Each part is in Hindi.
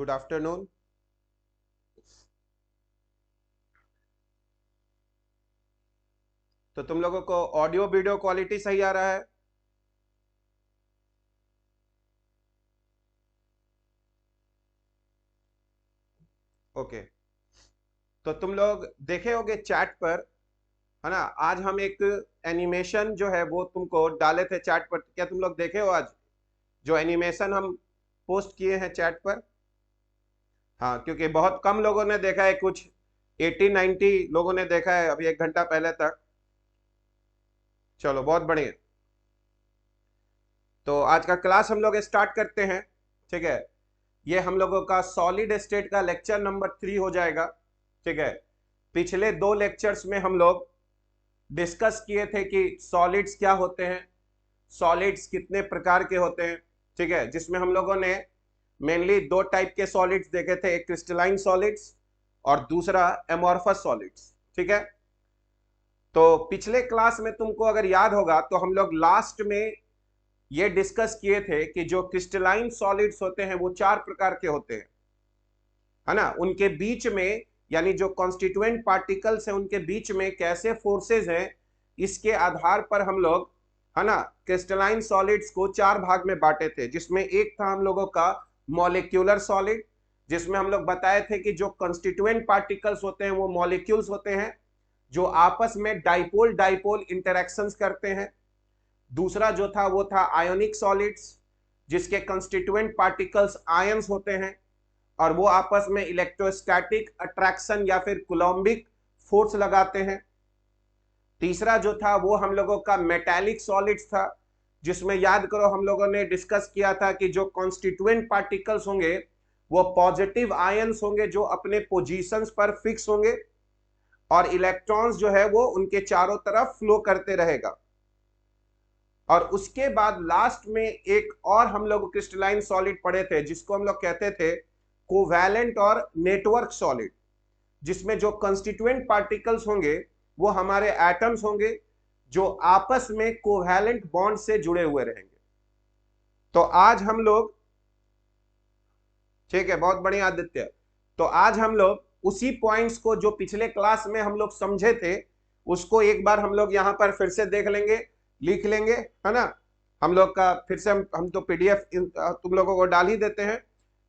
Good afternoon. तो तुम लोगों को ऑडियो वीडियो क्वालिटी सही आ रहा है? ओके। तो तुम लोग देखे होगे चैट पर, है ना? आज हम एक एनिमेशन जो है वो तुमको डाले थे चैट पर। क्या तुम लोग देखे हो आज जो एनिमेशन हम पोस्ट किए हैं चैट पर? हाँ, क्योंकि बहुत कम लोगों ने देखा है, कुछ 80-90 लोगों ने देखा है अभी 1 घंटा पहले तक। चलो, बहुत बढ़िया। तो आज का क्लास हम लोग स्टार्ट करते हैं। ठीक है, ये हम लोगों का सॉलिड स्टेट का लेक्चर नंबर 3 हो जाएगा। ठीक है, पिछले 2 लेक्चर्स में हम लोग डिस्कस किए थे कि सॉलिड्स क्या होते हैं, सॉलिड्स कितने प्रकार के होते हैं। ठीक है, जिसमें हम लोगों ने मेनली 2 टाइप के सॉलिड्स देखे थे, एक क्रिस्टलाइन सॉलिड्स और दूसरा एमॉर्फस सॉलिड्स। ठीक है, तो पिछले क्लास में तुमको अगर याद होगा तो हम लोग लास्ट में ये डिस्कस किए थे कि जो क्रिस्टलाइन सॉलिड्स होते हैं वो 4 प्रकार के होते हैं, है ना? उनके बीच में, यानी जो कॉन्स्टिट्यूएंट पार्टिकल्स हैं उनके बीच में कैसे फोर्सेज हैं, इसके आधार पर हम लोग, है ना, क्रिस्टलाइन सॉलिड्स को 4 भाग में बांटे थे। जिसमें एक था हम लोगों का मॉलिक्यूलर सॉलिड, जिसमें हम लोग बताए थे कि जो कॉन्स्टिट्यूएंट पार्टिकल्स होते हैं वो मॉलिक्यूल्स होते हैं जो आपस में डाइपोल डाइपोल इंटरेक्शंस करते हैं। दूसरा जो था वो था आयोनिक सॉलिड्स, जिसके कंस्टिट्यूएंट पार्टिकल्स आयंस होते हैं और वो आपस में इलेक्ट्रोस्टैटिक अट्रैक्शन या फिर कूलम्बिक फोर्स लगाते हैं। तीसरा जो था वो हम लोगों का मेटालिक सॉलिड्स था, जिसमें याद करो हम लोगों ने डिस्कस किया था कि जो कॉन्स्टिट्यूएंट पार्टिकल्स होंगे वो पॉजिटिव आयंस होंगे जो अपने पोजीशंस पर फिक्स होंगे और इलेक्ट्रॉन्स जो है वो उनके चारों तरफ फ्लो करते रहेगा। और उसके बाद लास्ट में एक और हम लोग क्रिस्टलाइन सॉलिड पढ़े थे जिसको हम लोग कहते थे कोवैलेंट और नेटवर्क सॉलिड, जिसमें जो कंस्टिट्यूएंट पार्टिकल्स होंगे वो हमारे एटम्स होंगे जो आपस में कोवैलेंट बॉन्ड से जुड़े हुए रहेंगे। तो आज हम लोग, ठीक है, बहुत बढ़िया आदित्य। तो आज हम लोग उसी पॉइंट्स को जो पिछले क्लास में हम लोग समझे थे उसको एक बार हम लोग यहाँ पर फिर से देख लेंगे, लिख लेंगे, है ना? हम लोग का फिर से हम तो पीडीएफ तुम लोगों को डाल ही देते हैं,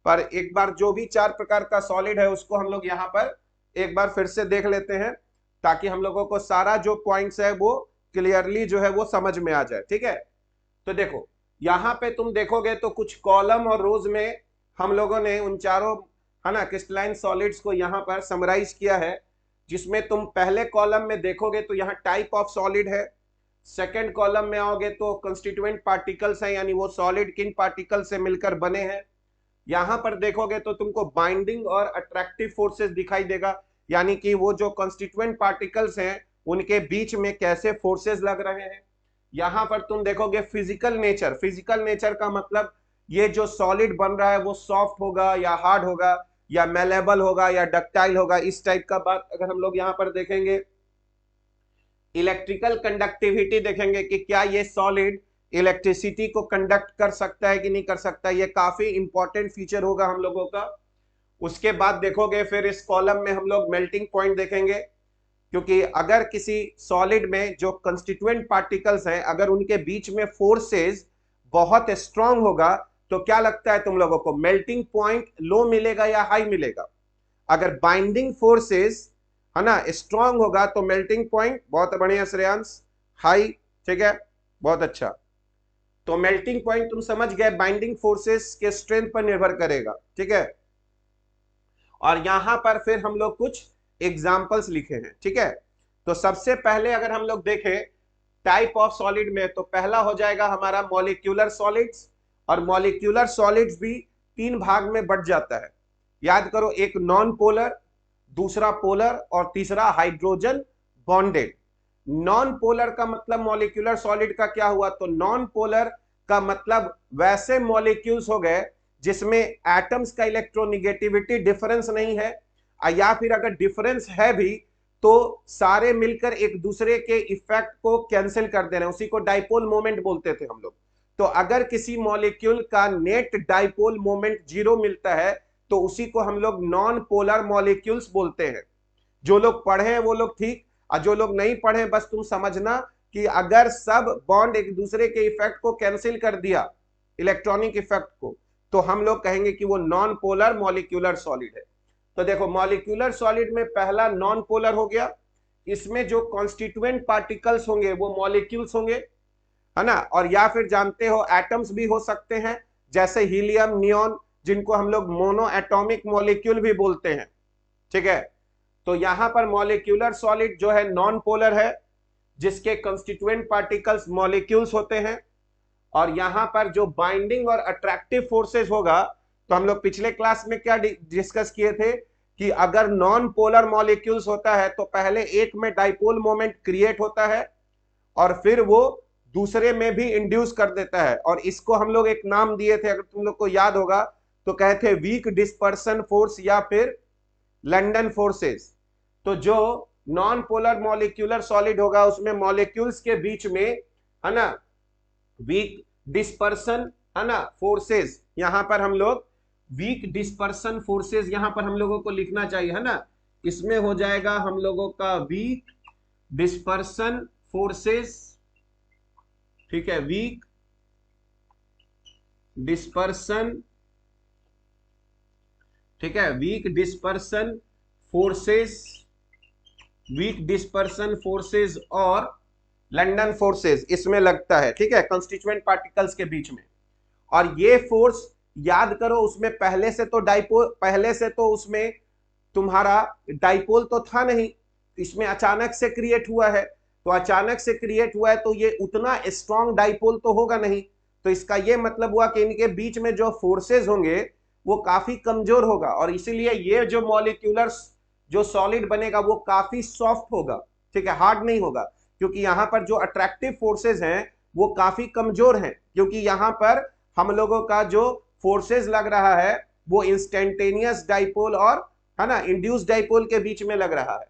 पर एक बार जो भी 4 प्रकार का सॉलिड है उसको हम लोग यहाँ पर एक बार फिर से देख लेते हैं, ताकि हम लोगों को सारा जो पॉइंट्स है वो क्लियरली जो है वो समझ में आ जाए। ठीक है, तो देखो यहाँ पे तुम देखोगे तो कुछ कॉलम और रोज में हम लोगों ने उन चारों, है ना, क्रिस्टलाइन सॉलिड्स को यहाँ पर समराइज किया है। जिसमें तुम पहले कॉलम में देखोगे तो यहाँ टाइप ऑफ सॉलिड है, सेकेंड कॉलम में आओगे तो कंस्टिट्यूएंट पार्टिकल्स हैं, यानी वो सॉलिड किन पार्टिकल से मिलकर बने हैं। यहां पर देखोगे तो तुमको बाइंडिंग और अट्रैक्टिव फोर्सेस दिखाई देगा, यानी कि वो जो कंस्टिट्यूएंट पार्टिकल्स हैं उनके बीच में कैसे फोर्सेस लग रहे हैं। यहां पर तुम देखोगे फिजिकल नेचर। फिजिकल नेचर का मतलब ये जो सॉलिड बन रहा है वो सॉफ्ट होगा या हार्ड होगा या मेलेबल होगा या डक्टाइल होगा, इस टाइप का बात अगर हम लोग यहां पर देखेंगे। इलेक्ट्रिकल कंडक्टिविटी देखेंगे कि क्या ये सॉलिड इलेक्ट्रिसिटी को कंडक्ट कर सकता है कि नहीं कर सकता, ये काफी इंपॉर्टेंट फीचर होगा हम लोगों का। उसके बाद देखोगे फिर इस कॉलम में हम लोग मेल्टिंग पॉइंट देखेंगे, क्योंकि अगर किसी सॉलिड में जो कंस्टिट्यूएंट पार्टिकल्स हैं अगर उनके बीच में फोर्सेस बहुत स्ट्रांग होगा तो क्या लगता है तुम लोगों को, मेल्टिंग पॉइंट लो मिलेगा या हाई मिलेगा? अगर बाइंडिंग फोर्सेस, है ना, स्ट्रांग होगा तो मेल्टिंग पॉइंट, बहुत बढ़िया श्रेयांश, हाई। ठीक है, बहुत अच्छा। तो मेल्टिंग पॉइंट तुम समझ गए, बाइंडिंग फोर्सेस के स्ट्रेंथ पर निर्भर करेगा। ठीक है, और यहां पर फिर हम लोग कुछ एग्जाम्पल्स लिखे हैं। ठीक है, तो सबसे पहले अगर हम लोग देखें टाइप ऑफ सॉलिड में तो पहला हो जाएगा हमारा मॉलिक्यूलर सॉलिड्स। और मॉलिक्यूलर सॉलिड्स भी 3 भाग में बढ़ जाता है, याद करो, एक नॉन पोलर, दूसरा पोलर और तीसरा हाइड्रोजन बॉन्डेड। नॉन पोलर का मतलब मॉलिक्यूलर सॉलिड का क्या हुआ, तो नॉन पोलर का मतलब वैसे मॉलिक्यूल्स हो गए जिसमें एटम्स का इलेक्ट्रोनिगेटिविटी डिफरेंस नहीं है, या फिर अगर डिफरेंस है भी तो सारे मिलकर एक दूसरे के इफेक्ट को कैंसिल कर दे रहे हैं, उसी को डाइपोल मोमेंट बोलते थे हम लोग। तो अगर किसी मॉलिक्यूल का नेट डाइपोल मोमेंट 0 मिलता है तो उसी को हम लोग नॉन पोलर मॉलिक्यूल्स बोलते हैं। जो लोग पढ़े हैं वो लोग ठीक, और जो लोग नहीं पढ़े बस तुम समझना कि अगर सब बॉन्ड एक दूसरे के इफेक्ट को कैंसिल कर दिया, इलेक्ट्रॉनिक इफेक्ट को, तो हम लोग कहेंगे कि वो नॉन पोलर मॉलिक्यूलर सॉलिड है। तो देखो मॉलिक्यूलर सॉलिड में पहला नॉन पोलर हो गया, इसमें जो कॉन्स्टिट्यूएंट पार्टिकल्स होंगे वो मॉलिक्यूल्स होंगे, है ना, और या फिर जानते हो एटम्स भी हो सकते हैं, जैसे हीलियम, नियॉन, जिनको हम लोग मोनो एटॉमिक मॉलिक्यूल भी बोलते हैं। ठीक है, तो यहां पर मॉलिक्यूलर सॉलिड जो है नॉन पोलर है, जिसके कंस्टिट्यूएंट पार्टिकल्स मॉलिक्यूल्स होते हैं, और यहां पर जो बाइंडिंग और अट्रैक्टिव फोर्सेस होगा, तो हम लोग पिछले क्लास में क्या डिस्कस किए थे कि अगर नॉन पोलर मॉलिक्यूल्स होता है तो पहले एक में डाइपोल मोमेंट क्रिएट होता है और फिर वो दूसरे में भी इंड्यूस कर देता है, और इसको हम लोग एक नाम दिए थे, अगर तुम लोग को याद होगा तो कहे थे वीक डिस्पर्सन फोर्स या फिर लंडन फोर्सेस। तो जो नॉन पोलर मॉलिक्यूलर सॉलिड होगा उसमें मॉलिक्यूल्स के बीच में, है ना, वीक डिस्पर्सन, है ना, फोर्सेस, यहां पर हम लोग वीक डिस्पर्सन फोर्सेस यहां पर हम लोगों को लिखना चाहिए, है ना, इसमें हो जाएगा हम लोगों का वीक डिस्पर्सन फोर्सेस। ठीक है, वीक डिस्पर्सन, ठीक है, weak dispersion forces, weak dispersion forces और लंडन फोर्सेस इसमें लगता है। ठीक है, कंस्टिट्यूएंट पार्टिकल्स के बीच में। और ये फोर्स याद करो, उसमें पहले से तो डाइपोल, पहले से तो उसमें तुम्हारा डाइपोल तो था नहीं, इसमें अचानक से क्रिएट हुआ है, तो अचानक से क्रिएट हुआ है तो ये उतना स्ट्रॉन्ग डाइपोल तो होगा नहीं, तो इसका ये मतलब हुआ कि इनके बीच में जो फोर्सेस होंगे वो काफी कमजोर होगा, और इसीलिए ये जो मॉलिक्यूलर जो सॉलिड बनेगा वो काफी सॉफ्ट होगा। ठीक है, हार्ड नहीं होगा, क्योंकि यहां पर जो अट्रैक्टिव फोर्सेस हैं वो काफी कमजोर हैं, क्योंकि यहां पर हम लोगों का जो फोर्सेस लग रहा है वो इंस्टेंटेनियस डाइपोल और, है ना, इंड्यूस डाइपोल के बीच में लग रहा है।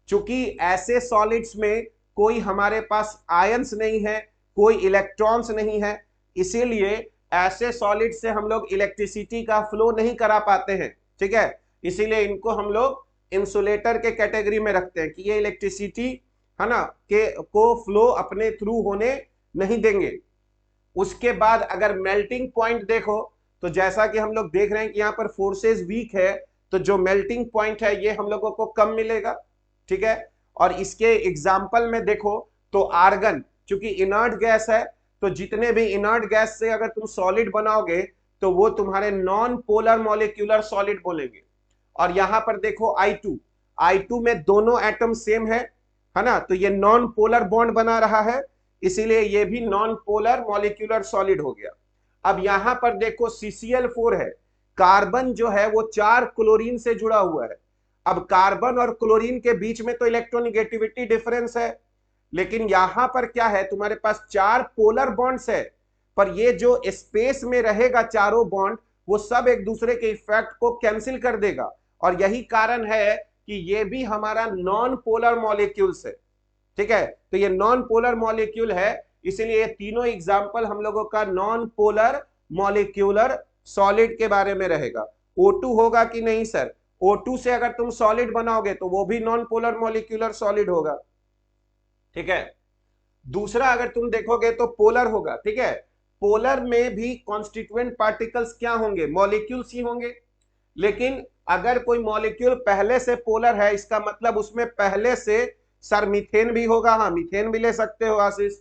चूंकि ऐसे सॉलिड्स में कोई हमारे पास आयंस नहीं है, कोई इलेक्ट्रॉन्स नहीं है, इसीलिए ऐसे सॉलिड से हम लोग इलेक्ट्रिसिटी का फ्लो नहीं करा पाते हैं। ठीक है, इसीलिए इनको हम लोग इंसुलेटर के कैटेगरी में रखते हैं कि ये इलेक्ट्रिसिटी, है ना, के को फ्लो अपने थ्रू होने नहीं देंगे। उसके बाद अगर मेल्टिंग पॉइंट देखो, तो जैसा कि हम लोग देख रहे हैं कि यहाँ पर फोर्सेस वीक है, तो जो मेल्टिंग पॉइंट है ये हम लोगों को कम मिलेगा। ठीक है, और इसके एग्जाम्पल में देखो तो आर्गन, चूंकि इनर्ट गैस है, तो जितने भी इनर्ट गैस से अगर तुम सॉलिड बनाओगे तो वो तुम्हारे नॉन पोलर मॉलिक्यूलर सॉलिड बोलेंगे। और यहां पर देखो I2, I2 में दोनों एटम सेम है ना, तो ये नॉन पोलर बॉन्ड बना रहा है, इसीलिए ये भी नॉन पोलर मॉलिक्यूलर सॉलिड हो गया। अब यहां पर देखो CCl4 है, कार्बन जो है वो 4 क्लोरीन से जुड़ा हुआ है। अब कार्बन और क्लोरीन के बीच में तो इलेक्ट्रोनिगेटिविटी डिफरेंस है, लेकिन यहां पर क्या है, तुम्हारे पास 4 पोलर बॉन्ड्स है, पर ये जो स्पेस में रहेगा चारों बॉन्ड वो सब एक दूसरे के इफेक्ट को कैंसिल कर देगा, और यही कारण है कि ये भी हमारा नॉन पोलर मॉलिक्यूल्स है। ठीक है, तो ये नॉन पोलर मॉलिक्यूल है, इसलिए ये तीनों एग्जाम्पल हम लोगों का नॉन पोलर मॉलिक्यूलर सॉलिड के बारे में रहेगा। O2 होगा कि नहीं सर? O2 से अगर तुम सॉलिड बनाओगे तो वो भी नॉन पोलर मॉलिक्यूलर सॉलिड होगा। ठीक है, दूसरा अगर तुम देखोगे तो पोलर होगा। ठीक है, पोलर में भी कॉन्स्टिट्यूएंट पार्टिकल्स क्या होंगे, मॉलिक्यूल्स ही होंगे, लेकिन अगर कोई मॉलिक्यूल पहले से पोलर है, इसका मतलब उसमें पहले से, सर मीथेन भी होगा, हाँ मीथेन भी ले सकते हो आशीष,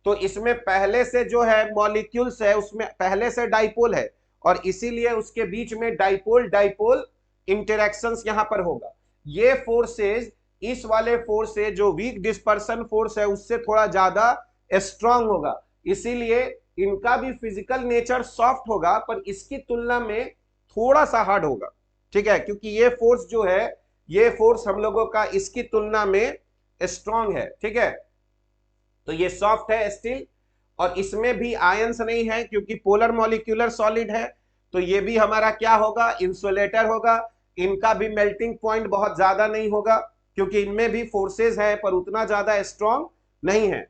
तो इसमें पहले से जो है मॉलिक्यूल्स है उसमें पहले से डाइपोल है, और इसीलिए उसके बीच में डाइपोल डाइपोल इंटरेक्शंस यहां पर होगा। ये फोर्सेज, इस वाले फोर्स से जो वीक डिस्पर्सन फोर्स है उससे थोड़ा ज्यादा स्ट्रांग होगा, इसीलिए इनका भी फिजिकल नेचर सॉफ्ट होगा, पर इसकी तुलना में थोड़ा सा हार्ड होगा। ठीक है, क्योंकि ये फोर्स जो है, ये फोर्स हम लोगों का इसकी तुलना में स्ट्रांग है। ठीक है, तो ये सॉफ्ट है स्टील, और इसमें भी आयंस नहीं है क्योंकि पोलर मॉलिक्यूलर सॉलिड है, तो ये भी हमारा क्या होगा, इंसुलेटर होगा। इनका भी मेल्टिंग पॉइंट बहुत ज्यादा नहीं होगा क्योंकि इनमें भी फोर्सेस है पर उतना ज्यादा स्ट्रांग नहीं है।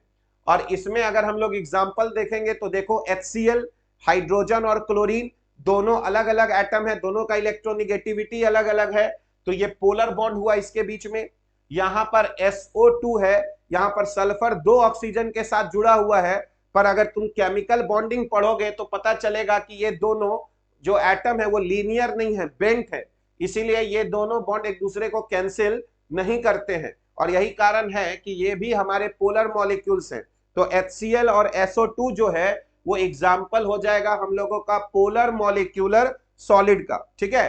और इसमें अगर हम लोग एग्जांपल देखेंगे तो देखो HCl, हाइड्रोजन और क्लोरीन, दोनों अलग अलग एटम है, दोनों का इलेक्ट्रोनिगेटिविटी अलग अलग है, तो ये पोलर बॉन्ड हुआ इसके बीच में। यहां पर SO2 है, यहां पर सल्फर 2 ऑक्सीजन के साथ जुड़ा हुआ है, पर अगर तुम केमिकल बॉन्डिंग पढ़ोगे तो पता चलेगा कि ये दोनों जो एटम है वो लीनियर नहीं है, बेंट है, इसीलिए ये दोनों बॉन्ड एक दूसरे को कैंसिल नहीं करते हैं, और यही कारण है कि ये भी हमारे पोलर मॉलिक्यूल्स हैं। तो HCl और SO2 जो है वो एग्जाम्पल हो जाएगा हम लोगों का पोलर मॉलिक्यूलर सॉलिड का, ठीक है।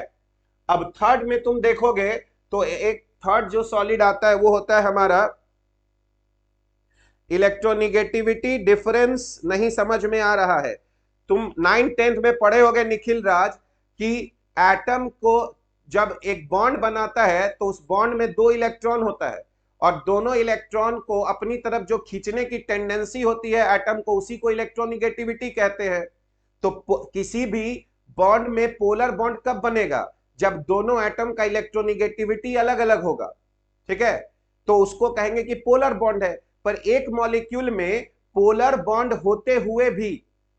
अब थर्ड में तुम देखोगे तो एक थर्ड जो सॉलिड आता है वो होता है हमारा इलेक्ट्रोनिगेटिविटी डिफरेंस। नहीं समझ में आ रहा है, तुम 9th-10th में पढ़े होगे निखिल राज कि एटम को जब एक बॉन्ड बनाता है तो उस बॉन्ड में 2 इलेक्ट्रॉन होता है, और दोनों इलेक्ट्रॉन को अपनी तरफ जो खींचने की टेंडेंसी होती है एटम को, उसी को इलेक्ट्रोनिगेटिविटी कहते हैं। तो किसी भी बॉन्ड में पोलर बॉन्ड कब बनेगा, जब दोनों एटम का इलेक्ट्रोनिगेटिविटी अलग अलग होगा, ठीक है, तो उसको कहेंगे कि पोलर बॉन्ड है। पर एक मॉलिक्यूल में पोलर बॉन्ड होते हुए भी,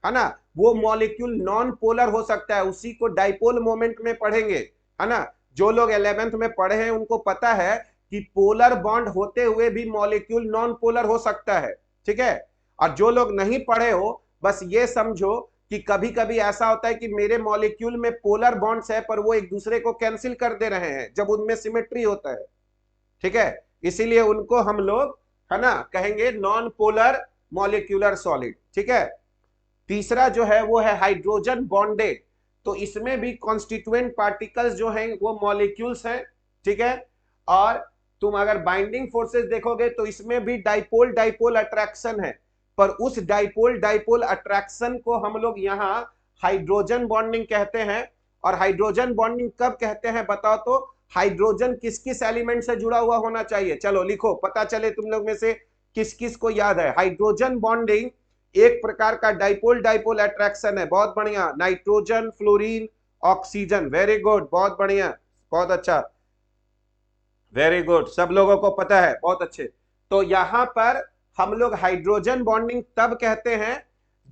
है ना, वो मॉलिक्यूल नॉन पोलर हो सकता है, उसी को डाइपोल मोमेंट में पढ़ेंगे, है ना। जो लोग 11th में पढ़े हैं उनको पता है कि पोलर बॉन्ड होते हुए भी मॉलिक्यूल नॉन पोलर हो सकता है, ठीक है। और जो लोग नहीं पढ़े हो बस ये समझो कि कभी कभी ऐसा होता है कि मेरे मॉलिक्यूल में पोलर बॉन्ड्स है पर वो एक दूसरे को कैंसिल कर दे रहे हैं जब उनमें सिमेट्री होता है, ठीक है, इसीलिए उनको हम लोग, है ना, कहेंगे नॉन पोलर मॉलिक्यूलर सॉलिड, ठीक है। तीसरा जो है वो है हाइड्रोजन बॉन्डेड, तो इसमें भी कॉन्स्टिट्यूएंट पार्टिकल्स जो हैं वो मॉलिक्यूल्स हैं, ठीक है। और तुम अगर बाइंडिंग फोर्सेस देखोगे तो इसमें भी डाइपोल डाइपोल अट्रैक्शन है, पर उस डाइपोल डाइपोल अट्रैक्शन को हम लोग यहाँ हाइड्रोजन बॉन्डिंग कहते हैं। और हाइड्रोजन बॉन्डिंग कब कहते हैं बताओ तो, हाइड्रोजन किस किस एलिमेंट से जुड़ा हुआ होना चाहिए, चलो लिखो, पता चले तुम लोग में से किस किस को याद है। हाइड्रोजन बॉन्डिंग एक प्रकार का डाइपोल डाइपोल अट्रैक्शन है, बहुत बढ़िया, nitrogen fluorine oxygen, very good, बहुत बढ़िया, बहुत अच्छा, वेरी गुड, सब लोगों को पता है, बहुत अच्छे। तो यहां पर हम लोग हाइड्रोजन बॉन्डिंग तब कहते हैं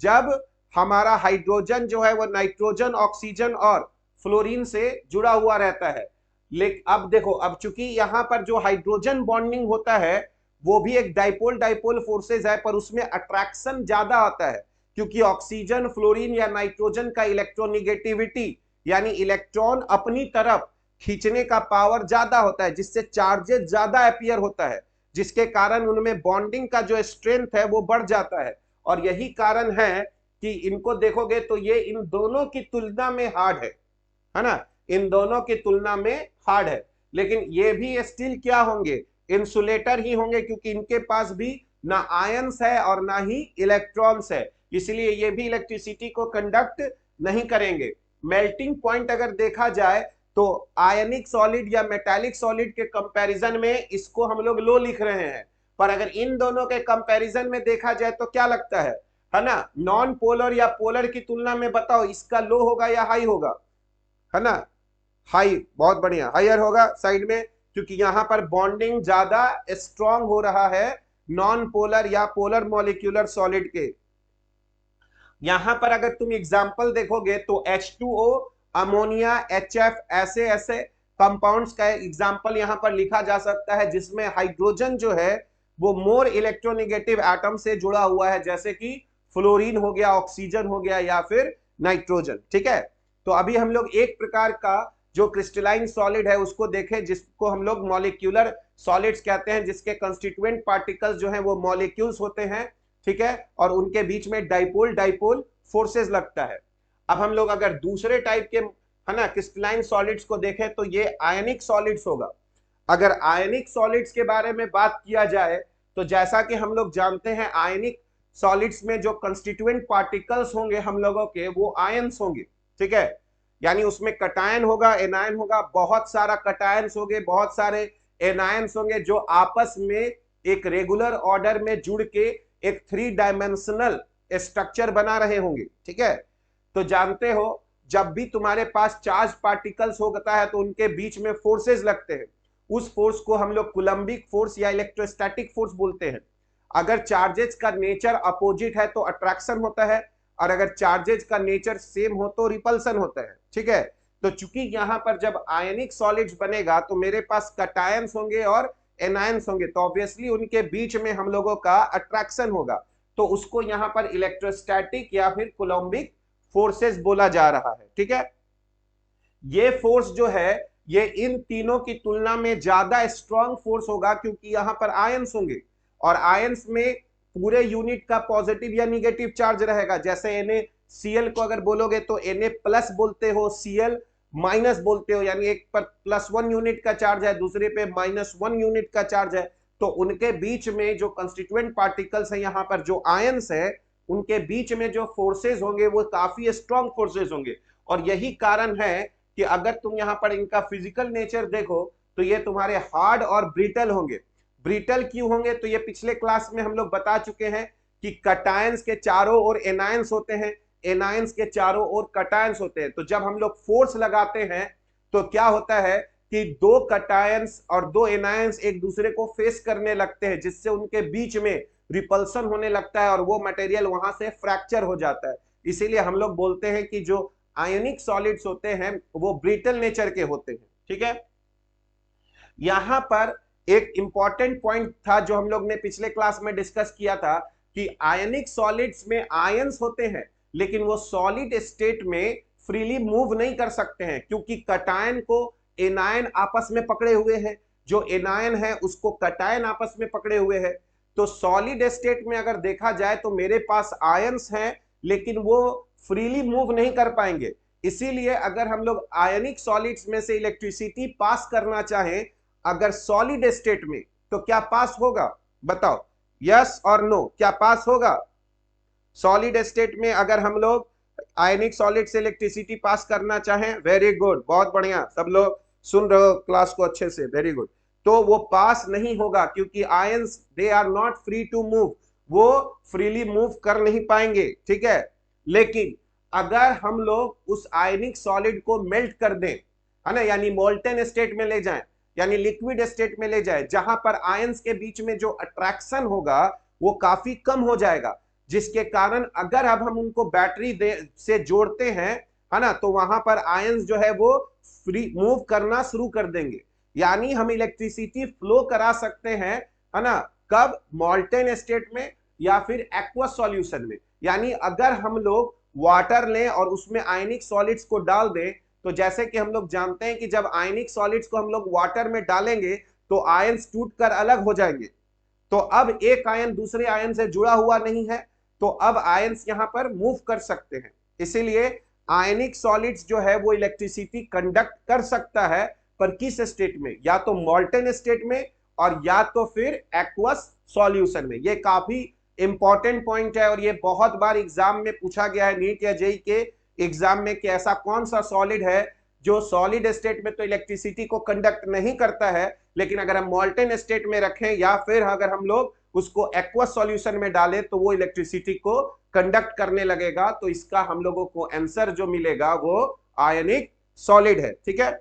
जब हमारा हाइड्रोजन जो है वो नाइट्रोजन ऑक्सीजन और फ्लोरीन से जुड़ा हुआ रहता है। लेकिन अब देखो, अब चूंकि यहां पर जो हाइड्रोजन बॉन्डिंग होता है वो भी एक डाइपोल डाइपोल फोर्सेज है, पर उसमें अट्रैक्शन ज्यादा आता है, क्योंकि ऑक्सीजन फ्लोरीन या नाइट्रोजन का इलेक्ट्रोनिगेटिविटी यानी इलेक्ट्रॉन अपनी तरफ खींचने का पावर ज्यादा होता है, जिससे चार्जेस ज्यादा अपीयर होता है, जिसके कारण उनमें बॉन्डिंग का जो स्ट्रेंथ है वो बढ़ जाता है। और यही कारण है कि इनको देखोगे तो ये इन दोनों की तुलना में हार्ड है ना, इन दोनों की तुलना में हार्ड है। लेकिन ये भी स्टिल क्या होंगे, इंसुलेटर ही होंगे, क्योंकि इनके पास भी ना आयंस है और ना ही इलेक्ट्रॉन्स है, इसलिए ये भी इलेक्ट्रिसिटी को कंडक्ट नहीं करेंगे। मेल्टिंग पॉइंट अगर देखा जाए तो आयनिक सॉलिड या मेटालिक सॉलिड के कंपैरिजन में इसको हम लोग लो लिख रहे हैं, पर अगर इन दोनों के कंपैरिजन में देखा जाए तो क्या लगता है ना, नॉन पोलर या पोलर की तुलना में बताओ इसका लो होगा या हाई होगा, है ना, हाई, बहुत बढ़िया, हायर होगा साइड में, क्योंकि यहां पर बॉन्डिंग ज्यादा स्ट्रांग हो रहा है नॉन पोलर या पोलर मॉलिक्यूलर सॉलिड के। यहां पर अगर तुम एग्जांपल देखोगे तो H2O, अमोनिया, HF, ऐसे ऐसे कंपाउंड्स का एग्जांपल यहां पर लिखा जा सकता है जिसमें हाइड्रोजन जो है वो मोर इलेक्ट्रोनिगेटिव एटम से जुड़ा हुआ है, जैसे कि फ्लोरीन हो गया, ऑक्सीजन हो गया, या फिर नाइट्रोजन, ठीक है। तो अभी हम लोग एक प्रकार का जो क्रिस्टलाइन सॉलिड है उसको देखें, जिसको हम लोग मॉलिक्यूलर सॉलिड्स कहते हैं, जिसके कंस्टिट्यूएंट पार्टिकल्स जो हैं वो मॉलिक्यूल्स होते हैं, ठीक है, और उनके बीच में डाइपोल डाइपोल फोर्सेस लगता है। अब हम लोग अगर दूसरे टाइप के, है ना, क्रिस्टलाइन सॉलिड्स को देखें तो ये आयनिक सॉलिड्स होगा। अगर आयनिक सॉलिड्स के बारे में बात किया जाए तो जैसा कि हम लोग जानते हैं आयनिक सॉलिड्स में जो कंस्टिट्यूएंट पार्टिकल्स होंगे हम लोगों के वो आयंस होंगे, ठीक है, यानी उसमें कटायन होगा, एनायन होगा, बहुत सारा कटायंस होंगे, बहुत सारे एनायंस होंगे जो आपस में एक रेगुलर ऑर्डर में जुड़ के एक 3 डायमेंशनल स्ट्रक्चर बना रहे होंगे, ठीक है। तो जानते हो जब भी तुम्हारे पास चार्ज पार्टिकल्स होता है तो उनके बीच में फोर्सेस लगते हैं, उस फोर्स को हम लोग कूलम्बिक फोर्स या इलेक्ट्रोस्टैटिक फोर्स बोलते हैं। अगर चार्जेस का नेचर अपोजिट है तो अट्रैक्शन होता है, और अगर चार्जेज का नेचर सेम हो तो रिपल्सन होता है, ठीक है। तो चूंकि यहां पर जब आयनिक सॉलिड्स बनेगा तो मेरे पास कटायंस होंगे और एनायंस होंगे, तो ऑब्वियसली उनके बीच में हम लोगों का अट्रैक्शन होगा, तो उसको यहां पर इलेक्ट्रोस्टैटिक या फिर कोलम्बिक फोर्सेस बोला जा रहा है, ठीक है। ये फोर्स जो है ये इन तीनों की तुलना में ज्यादा स्ट्रॉन्ग फोर्स होगा, क्योंकि यहां पर आयंस होंगे और आयंस में पूरे यूनिट का पॉजिटिव या निगेटिव चार्ज रहेगा। जैसे NaCl को अगर बोलोगे तो Na प्लस बोलते हो, Cl माइनस बोलते हो, यानी एक पर +1 यूनिट का चार्ज है, दूसरे पे -1 यूनिट का चार्ज है। तो उनके बीच में जो कंस्टिट्यूएंट पार्टिकल्स है, यहाँ पर जो आयंस है, उनके बीच में जो फोर्सेस होंगे वो काफी स्ट्रॉन्ग फोर्सेस होंगे। और यही कारण है कि अगर तुम यहाँ पर इनका फिजिकल नेचर देखो तो ये तुम्हारे हार्ड और ब्रिटल होंगे। ब्रिटल क्यों होंगे, तो ये पिछले क्लास में हम लोग बता चुके हैं कि कटायंस के चारों ओर एनायंस होते हैं, एनायंस के चारों ओर कटायंस होते हैं। तो जब हम लोग फोर्स लगाते हैं तो क्या होता है कि दो कटायंस और दो एनायंस एक दूसरे को फेस करने लगते हैं, जिससे उनके बीच में रिपल्सन होने लगता है और वो मटेरियल वहां से फ्रैक्चर हो जाता है। इसीलिए हम लोग बोलते हैं कि जो आयनिक सॉलिड्स होते हैं वो ब्रिटल नेचर के होते हैं, ठीक है। यहां पर एक इंपॉर्टेंट पॉइंट था जो हम लोग ने पिछले क्लास में डिस्कस किया था कि आयनिक सॉलिड्स में आयंस होते हैं, लेकिन वो सॉलिड स्टेट में फ्रीली मूव नहीं कर सकते हैं, क्योंकि कटायन को एनायन आपस में पकड़े हुए हैं, जो एनायन है उसको कटायन आपस में पकड़े हुए हैं। तो सॉलिड स्टेट में अगर देखा जाए तो मेरे पास आयंस हैं, लेकिन वो फ्रीली मूव नहीं कर पाएंगे। इसीलिए अगर हम लोग आयनिक सॉलिड्स में से इलेक्ट्रिसिटी पास करना चाहें अगर सॉलिड स्टेट में, तो क्या पास होगा, बताओ, यस और नो, क्या पास होगा? सॉलिड स्टेट में अगर हम लोग आयनिक सॉलिड से इलेक्ट्रिसिटी पास करना चाहें, वेरी गुड, बहुत बढ़िया, सब लोग सुन रहे हो क्लास को अच्छे से, वेरी गुड। तो वो पास नहीं होगा, क्योंकि ions they are not free to move, वो फ्रीली मूव कर नहीं पाएंगे, ठीक है। लेकिन अगर हम लोग उस आयनिक सॉलिड को मेल्ट कर दें, है ना, यानी मोल्टेन स्टेट में ले जाएं, यानी लिक्विड स्टेट में ले जाए, जहां पर आयंस के बीच में जो अट्रैक्शन होगा वो काफी कम हो जाएगा, जिसके कारण अगर अब हम उनको बैटरी से जोड़ते हैं, है ना, तो वहां पर आयंस जो है वो फ्री मूव करना शुरू कर देंगे। यानी हम इलेक्ट्रिसिटी फ्लो करा सकते हैं, है ना, कब? मोल्टेन स्टेट में या फिर एक्वस सॉल्यूशन में। यानी अगर हम लोग वाटर लें और उसमें आयनिक सॉलिड्स को डाल दें, तो जैसे कि हम लोग जानते हैं कि जब आयनिक सॉलिड्स को हम लोग वाटर में डालेंगे तो आयंस टूटकर अलग हो जाएंगे। तो अब एक आयन दूसरे आयन से जुड़ा हुआ नहीं है, तो अब आयंस यहां पर मूव कर सकते हैं। इसीलिए आयनिक सॉलिड्स जो है वो इलेक्ट्रिसिटी कंडक्ट कर सकता है, पर किस स्टेट में? या तो मोल्टेन स्टेट में और या तो फिर एक्वस सॉल्यूशन में। ये काफी इंपॉर्टेंट पॉइंट है और ये बहुत बार एग्जाम में पूछा गया है, नीट या जेईई के एग्जाम में, कि ऐसा कौन सा सॉलिड है जो सॉलिड स्टेट में तो इलेक्ट्रिसिटी को कंडक्ट नहीं करता है, लेकिन अगर हम मोल्टेन स्टेट में रखें या फिर अगर हम लोग उसको एक्वस सॉल्यूशन में डालें तो वो इलेक्ट्रिसिटी को कंडक्ट करने लगेगा। तो इसका हम लोगों को आंसर जो मिलेगा वो आयनिक सॉलिड है, ठीक है।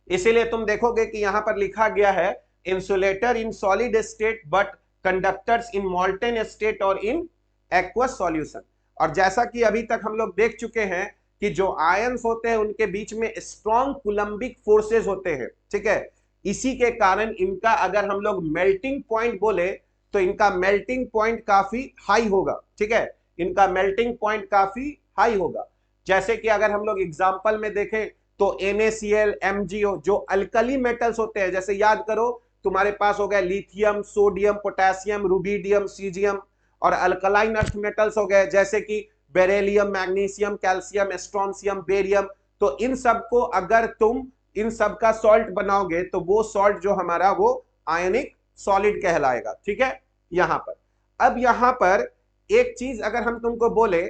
इसीलिए तुम देखोगे कि यहां पर लिखा गया है insulator in solid state but conductors in molten state और इन एक्वस सॉल्यूशन। और जैसा कि अभी तक हम लोग देख चुके हैं कि जो आयंस होते हैं उनके बीच में स्ट्रॉन्ग कुलम्बिक फोर्सेस होते हैं, ठीक है। इसी के कारण इनका अगर हम लोग मेल्टिंग पॉइंट बोले तो इनका मेल्टिंग पॉइंट काफी हाई होगा, ठीक है, इनका मेल्टिंग पॉइंट काफी हाई होगा। जैसे कि अगर हम लोग एग्जांपल में देखें तो NaCl, MgO जो अल्कली मेटल्स होते हैं, जैसे याद करो तुम्हारे पास हो गया lithium, sodium, potassium, rubidium, caesium, और अल्कलाइन अर्थ मेटल्स हो गए जैसे कि beryllium, magnesium, calcium, strontium, barium. तो इन सब को अगर तुम इन सब का सॉल्ट बनाओगे तो वो सॉल्ट जो हमारा वो आयनिक सॉलिड कहलाएगा, ठीक है। यहां पर अब यहां पर एक चीज अगर हम तुमको बोले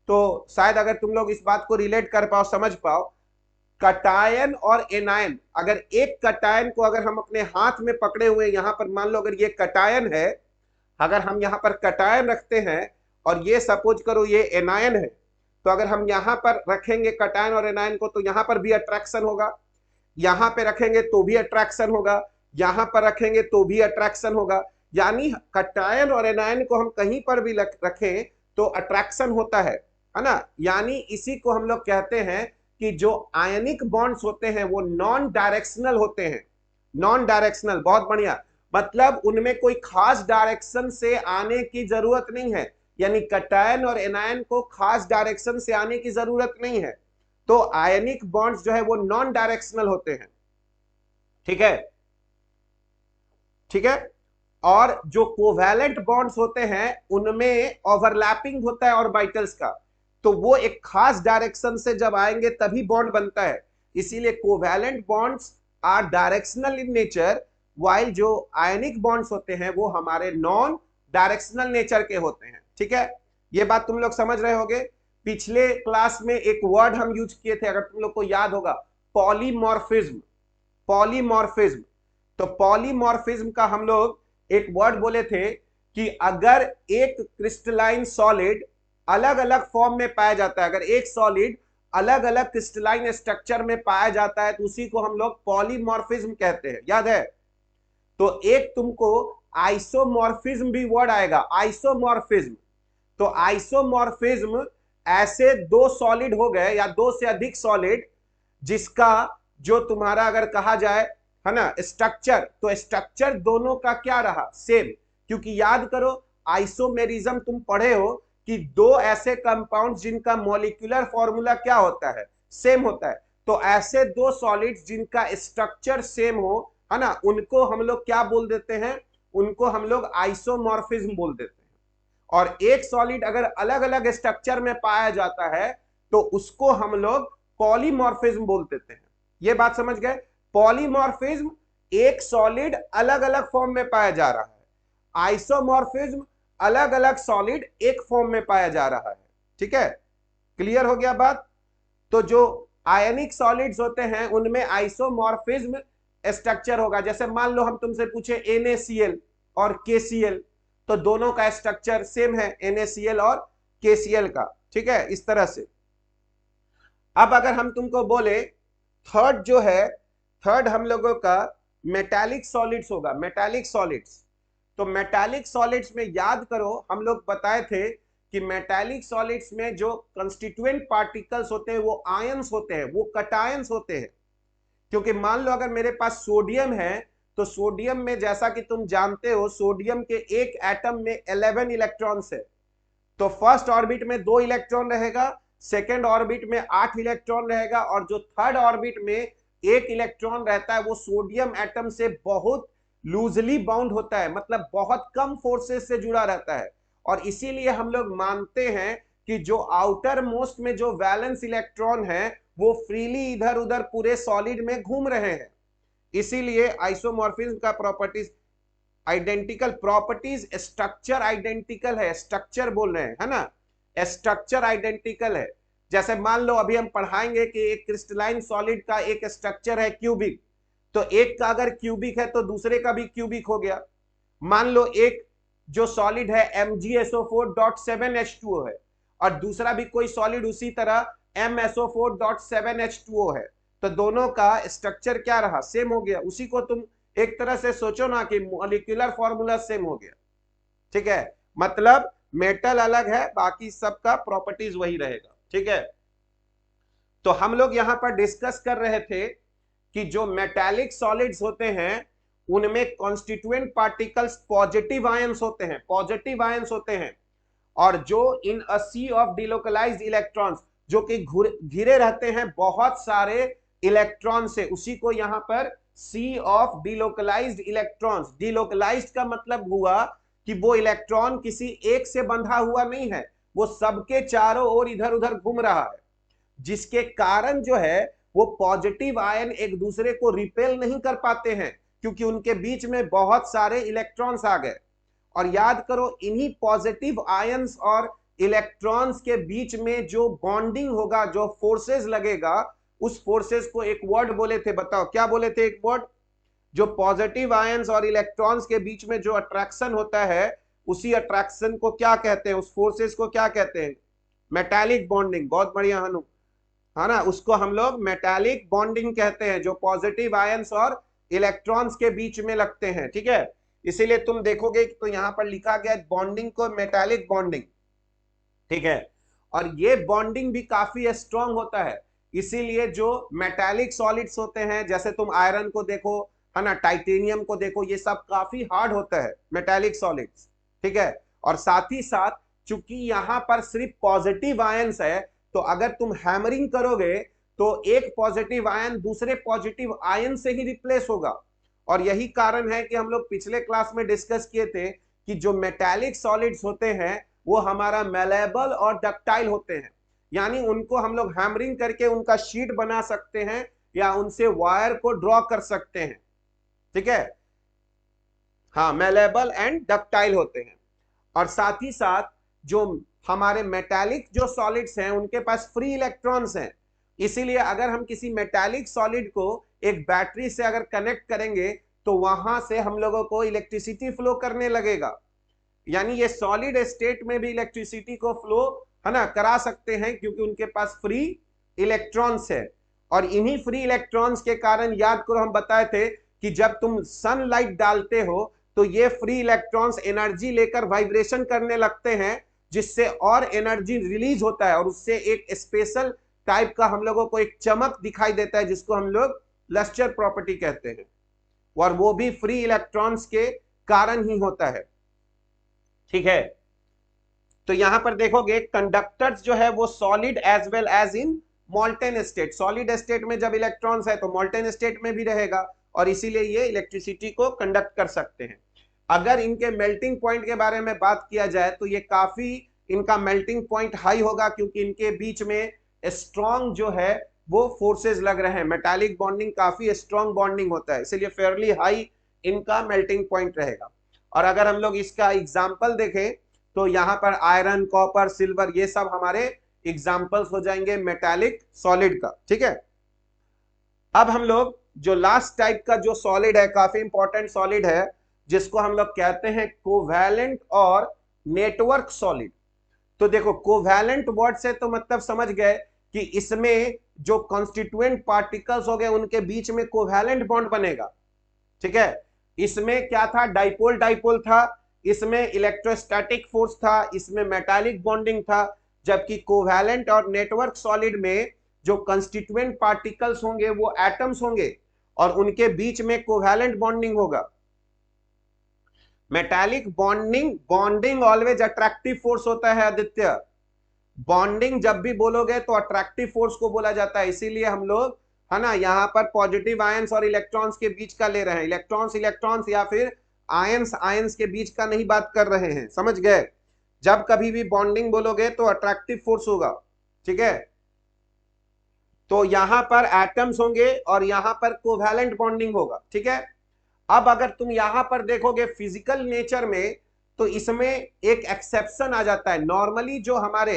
तो शायद अगर तुम लोग इस बात को रिलेट कर पाओ, समझ पाओ, कटायन और एनायन, अगर एक कटायन को अगर हम अपने हाथ में पकड़े हुए, यहां पर मान लो अगर ये कटायन है, अगर हम यहां पर कटायन रखते हैं और ये सपोज करो ये एनायन है, तो अगर हम यहां पर रखेंगे कटायन और एनायन को तो यहां पर भी अट्रैक्शन होगा, यहां पे रखेंगे तो भी अट्रैक्शन होगा, यहां पर रखेंगे तो भी अट्रैक्शन होगा। यानी कटायन और एनायन को हम कहीं पर भी रखें तो अट्रैक्शन होता है ना। यानी इसी को हम लोग कहते हैं कि जो आयनिक बॉन्ड्स होते हैं वो नॉन डायरेक्शनल होते हैं। नॉन डायरेक्शनल, बहुत बढ़िया, मतलब उनमें कोई खास डायरेक्शन से आने की जरूरत नहीं है, यानी कटायन और एनायन को खास डायरेक्शन से आने की जरूरत नहीं है। तो आयनिक बॉन्ड्स जो है वो नॉन डायरेक्शनल होते हैं, ठीक है, ठीक है। और जो कोवैलेंट बॉन्ड्स होते हैं उनमें ओवरलैपिंग होता है ऑर्बिटल्स का, तो वो एक खास डायरेक्शन से जब आएंगे तभी बॉन्ड बनता है। इसीलिए covalent bonds are directional in nature, while जो आयनिक बॉन्ड्स होते हैं वो हमारे नॉन डायरेक्शनल नेचर के होते हैं, ठीक है। ये बात तुम लोग समझ रहे होगे। पिछले क्लास में एक वर्ड हम यूज किए थे, अगर तुम लोग को याद होगा, पॉलीमॉर्फिज्म। पॉलीमॉर्फिज्म, तो पॉलीमॉर्फिज्म का हम लोग एक वर्ड बोले थे कि अगर एक क्रिस्टलाइन सॉलिड अलग अलग फॉर्म में पाया जाता है, अगर एक सॉलिड अलग अलग क्रिस्टलाइन स्ट्रक्चर में पाया जाता है तो उसी को हम लोग पॉलीमॉर्फिज्म कहते हैं, याद है। तो एक तुमको आइसोमॉर्फिज्म भी वर्ड आएगा, आइसोमॉर्फिज्म। तो आइसोमॉर्फिज्म ऐसे दो सॉलिड हो गए या दो से अधिक सॉलिड जिसका जो तुम्हारा अगर कहा जाए है ना स्ट्रक्चर, तो स्ट्रक्चर दोनों का क्या रहा, सेम। क्योंकि याद करो आइसोमेरिज्म तुम पढ़े हो कि दो ऐसे कंपाउंड जिनका मॉलिक्यूलर फॉर्मूला क्या होता है, सेम होता है। तो ऐसे दो सॉलिड्स जिनका स्ट्रक्चर सेम हो, है ना, उनको हम लोग क्या बोल देते हैं, उनको हम लोग आइसोमॉर्फिज्म बोल देते हैं। और एक सॉलिड अगर अलग अलग स्ट्रक्चर में पाया जाता है तो उसको हम लोग पॉलीमॉर्फिज्म बोल देते हैं। ये बात समझ गए। पॉलीमॉर्फिज्म एक सॉलिड अलग अलग फॉर्म में पाया जा रहा है, आइसोमॉर्फिज्म अलग अलग सॉलिड एक फॉर्म में पाया जा रहा है, ठीक है। क्लियर हो गया बात। तो जो आयनिक सॉलिड्स होते हैं उनमें आइसोमॉर्फिज्म स्ट्रक्चर होगा। जैसे मान लो हम तुमसे पूछे NaCl और KCl, तो दोनों का स्ट्रक्चर सेम है, NaCl और KCl का, ठीक है, इस तरह से। अब अगर हम तुमको बोले थर्ड जो है, थर्ड हम लोगों का मेटालिक सॉलिड्स होगा, मेटालिक सॉलिड्स। तो मेटालिक सॉलिड्स में याद करो हम लोग बताए थे कि मेटालिक सॉलिड्स में जो कंस्टिट्यूएंट पार्टिकल्स होते हैं वो आयंस होते हैं, वो कटायंस होते हैं। क्योंकि मान लो अगर मेरे पास सोडियम है, तो सोडियम में जैसा कि तुम जानते हो सोडियम के एक एटम में 11 इलेक्ट्रॉन्स है। तो फर्स्ट ऑर्बिट में 2 इलेक्ट्रॉन रहेगा, सेकेंड ऑर्बिट में 8 इलेक्ट्रॉन रहेगा, और जो थर्ड ऑर्बिट में 1 इलेक्ट्रॉन रहता है वो सोडियम एटम से बहुत लूजली बाउंड होता है, मतलब बहुत कम फोर्सेस से जुड़ा रहता है। और इसीलिए हम लोग मानते हैं कि जो आउटर मोस्ट में जो वैलेंस इलेक्ट्रॉन है वो फ्रीली इधर उधर पूरे सॉलिड में घूम रहे हैं। इसीलिए आइसोमॉर्फिज्म का properties identical, properties structure identical है, स्ट्रक्चर बोल रहे हैं, है ना, स्ट्रक्चर आइडेंटिकल है। जैसे मान लो अभी हम पढ़ाएंगे कि एक क्रिस्टलाइन सॉलिड का एक स्ट्रक्चर है क्यूबिक, तो एक का अगर क्यूबिक है तो दूसरे का भी क्यूबिक हो गया। मान लो एक जो सॉलिड है MgSO4.7H2O है और दूसरा भी कोई सॉलिड उसी तरह MsO4.7H2O है, तो दोनों का स्ट्रक्चर क्या रहा, सेम हो गया। उसी को तुम एक तरह से सोचो ना कि मॉलिक्यूलर फॉर्मूला सेम हो गया, ठीक है। मतलब मेटल अलग है, बाकी सबका प्रॉपर्टीज वही रहेगा, ठीक है। तो हम लोग यहां पर डिस्कस कर रहे थे कि जो मेटालिक सॉलिड्स होते हैं उनमें कॉन्स्टिट्यूएंट पार्टिकल्स पॉजिटिव आयंस होते हैं, पॉजिटिव आयंस होते हैं। और जो इन अ सी ऑफ डिलोकलाइज्ड इलेक्ट्रॉन्स, जो कि घिरे रहते हैं बहुत सारे इलेक्ट्रॉन से, उसी को यहां पर सी ऑफ डिलोकलाइज्ड इलेक्ट्रॉन्स। डिलोकलाइज्ड का मतलब हुआ कि वो इलेक्ट्रॉन किसी एक से बंधा हुआ नहीं है, वो सबके चारों ओर इधर उधर घूम रहा है, जिसके कारण जो है वो पॉजिटिव आयन एक दूसरे को रिपेल नहीं कर पाते हैं क्योंकि उनके बीच में बहुत सारे इलेक्ट्रॉन्स आ गए। और याद करो इन्हीं पॉजिटिव आयंस और इलेक्ट्रॉन्स के बीच में जो बॉन्डिंग होगा, जो फोर्सेस लगेगा, उस फोर्सेस को एक वर्ड बोले थे, बताओ क्या बोले थे, एक वर्ड। जो पॉजिटिव आयंस और इलेक्ट्रॉन्स के बीच में जो अट्रैक्शन होता है उसी अट्रैक्शन को क्या कहते हैं, उस फोर्सेस को क्या कहते हैं, मेटालिक बॉन्डिंग। बहुत बढ़िया हनु, है ना, उसको हम लोग मेटालिक बॉन्डिंग कहते हैं, जो पॉजिटिव आयंस और इलेक्ट्रॉन्स के बीच में लगते हैं, ठीक है। इसीलिए तुम देखोगे तो यहां पर लिखा गया बॉन्डिंग को मेटालिक बॉन्डिंग। ठीक है। और ये बॉन्डिंग भी काफी स्ट्रांग होता है, इसीलिए जो मेटालिक सॉलिड्स होते हैं, जैसे तुम आयरन को देखो, है ना, टाइटेनियम को देखो, ये सब काफी हार्ड होता है मेटालिक सॉलिड्स। ठीक है। और साथ ही साथ चूंकि यहां पर सिर्फ पॉजिटिव आयंस है, तो अगर तुम हैमरिंग करोगे तो एक पॉजिटिव आयन दूसरे पॉजिटिव आयन से ही रिप्लेस होगा। और यही कारण है कि हम लोग पिछले क्लास में डिस्कस किए थे कि जो मेटालिक सॉलिड्स होते हैं वो हमारा मेलेबल और डक्टाइल होते हैं, यानी उनको हम लोग हैमरिंग करके उनका शीट बना सकते हैं या उनसे वायर को ड्रॉ कर सकते हैं। ठीक है। हाँ, मेलेबल एंड डक्टाइल होते हैं। और साथ ही साथ जो हमारे मेटालिक जो सॉलिड्स हैं उनके पास फ्री इलेक्ट्रॉन्स हैं, इसीलिए अगर हम किसी मेटालिक सॉलिड को एक बैटरी से अगर कनेक्ट करेंगे तो वहां से हम लोगों को इलेक्ट्रिसिटी फ्लो करने लगेगा, यानी ये सॉलिड स्टेट में भी इलेक्ट्रिसिटी को फ्लो, है ना, करा सकते हैं क्योंकि उनके पास फ्री इलेक्ट्रॉन्स है। और इन्हीं फ्री इलेक्ट्रॉन्स के कारण याद करो हम बताए थे कि जब तुम सनलाइट डालते हो तो ये फ्री इलेक्ट्रॉन्स एनर्जी लेकर वाइब्रेशन करने लगते हैं, जिससे और एनर्जी रिलीज होता है और उससे एक स्पेशल टाइप का हम लोगों को एक चमक दिखाई देता है जिसको हम लोग लस्टर प्रॉपर्टी कहते हैं, और वो भी फ्री इलेक्ट्रॉन्स के कारण ही होता है। ठीक है। तो यहां पर देखोगे कंडक्टर्स जो है वो solid as well as in molten state, solid state में जब इलेक्ट्रॉन्स है तो मॉल्टेन स्टेट में भी रहेगा, और इसीलिए ये इलेक्ट्रिसिटी को कंडक्ट कर सकते हैं। अगर इनके मेल्टिंग पॉइंट के बारे में बात किया जाए तो ये काफी, इनका मेल्टिंग पॉइंट हाई होगा क्योंकि इनके बीच में स्ट्रॉन्ग जो है वो फोर्सेस लग रहे हैं, मेटालिक बॉन्डिंग काफी स्ट्रॉन्ग बॉन्डिंग होता है, इसलिए फेयरली हाई इनका मेल्टिंग पॉइंट रहेगा। और अगर हम लोग इसका एग्जाम्पल देखें तो यहां पर आयरन, कॉपर, सिल्वर, ये सब हमारे एग्जाम्पल्स हो जाएंगे मेटालिक सॉलिड का। ठीक है। अब हम लोग जो लास्ट टाइप का जो सॉलिड है, काफी इंपॉर्टेंट सॉलिड है, जिसको हम लोग कहते हैं कोवैलेंट और नेटवर्क सॉलिड। तो देखो कोवैलेंट वर्ड से तो मतलब समझ गए कि इसमें जो कॉन्स्टिट्यूएंट पार्टिकल्स हो गए उनके बीच में कोवैलेंट बॉन्ड बनेगा। ठीक है। इसमें क्या था, डाइपोल डाइपोल था, इसमें इलेक्ट्रोस्टैटिक फोर्स था, इसमें मेटालिक बॉन्डिंग था, जबकि कोवैलेंट और नेटवर्क सॉलिड में जो कंस्टिट्यूएंट पार्टिकल्स होंगे वो एटम्स होंगे और उनके बीच में कोवैलेंट बॉन्डिंग होगा। Metallic bonding always attractive force होता है आदित्य, बॉन्डिंग जब भी बोलोगे तो अट्रैक्टिव फोर्स को बोला जाता है, इसीलिए हम लोग, है ना, यहां पर पॉजिटिव आयंस और इलेक्ट्रॉन्स के बीच का ले रहे हैं, इलेक्ट्रॉन्स इलेक्ट्रॉन्स या फिर आयंस आयंस के बीच का नहीं बात कर रहे हैं, समझ गए। जब कभी भी बॉन्डिंग बोलोगे तो अट्रैक्टिव फोर्स होगा। ठीक है। तो यहां पर एटम्स होंगे और यहां पर कोवैलेंट बॉन्डिंग होगा। ठीक है। अब अगर तुम यहां पर देखोगे फिजिकल नेचर में तो इसमें एक एक्सेप्शन आ जाता है। नॉर्मली जो हमारे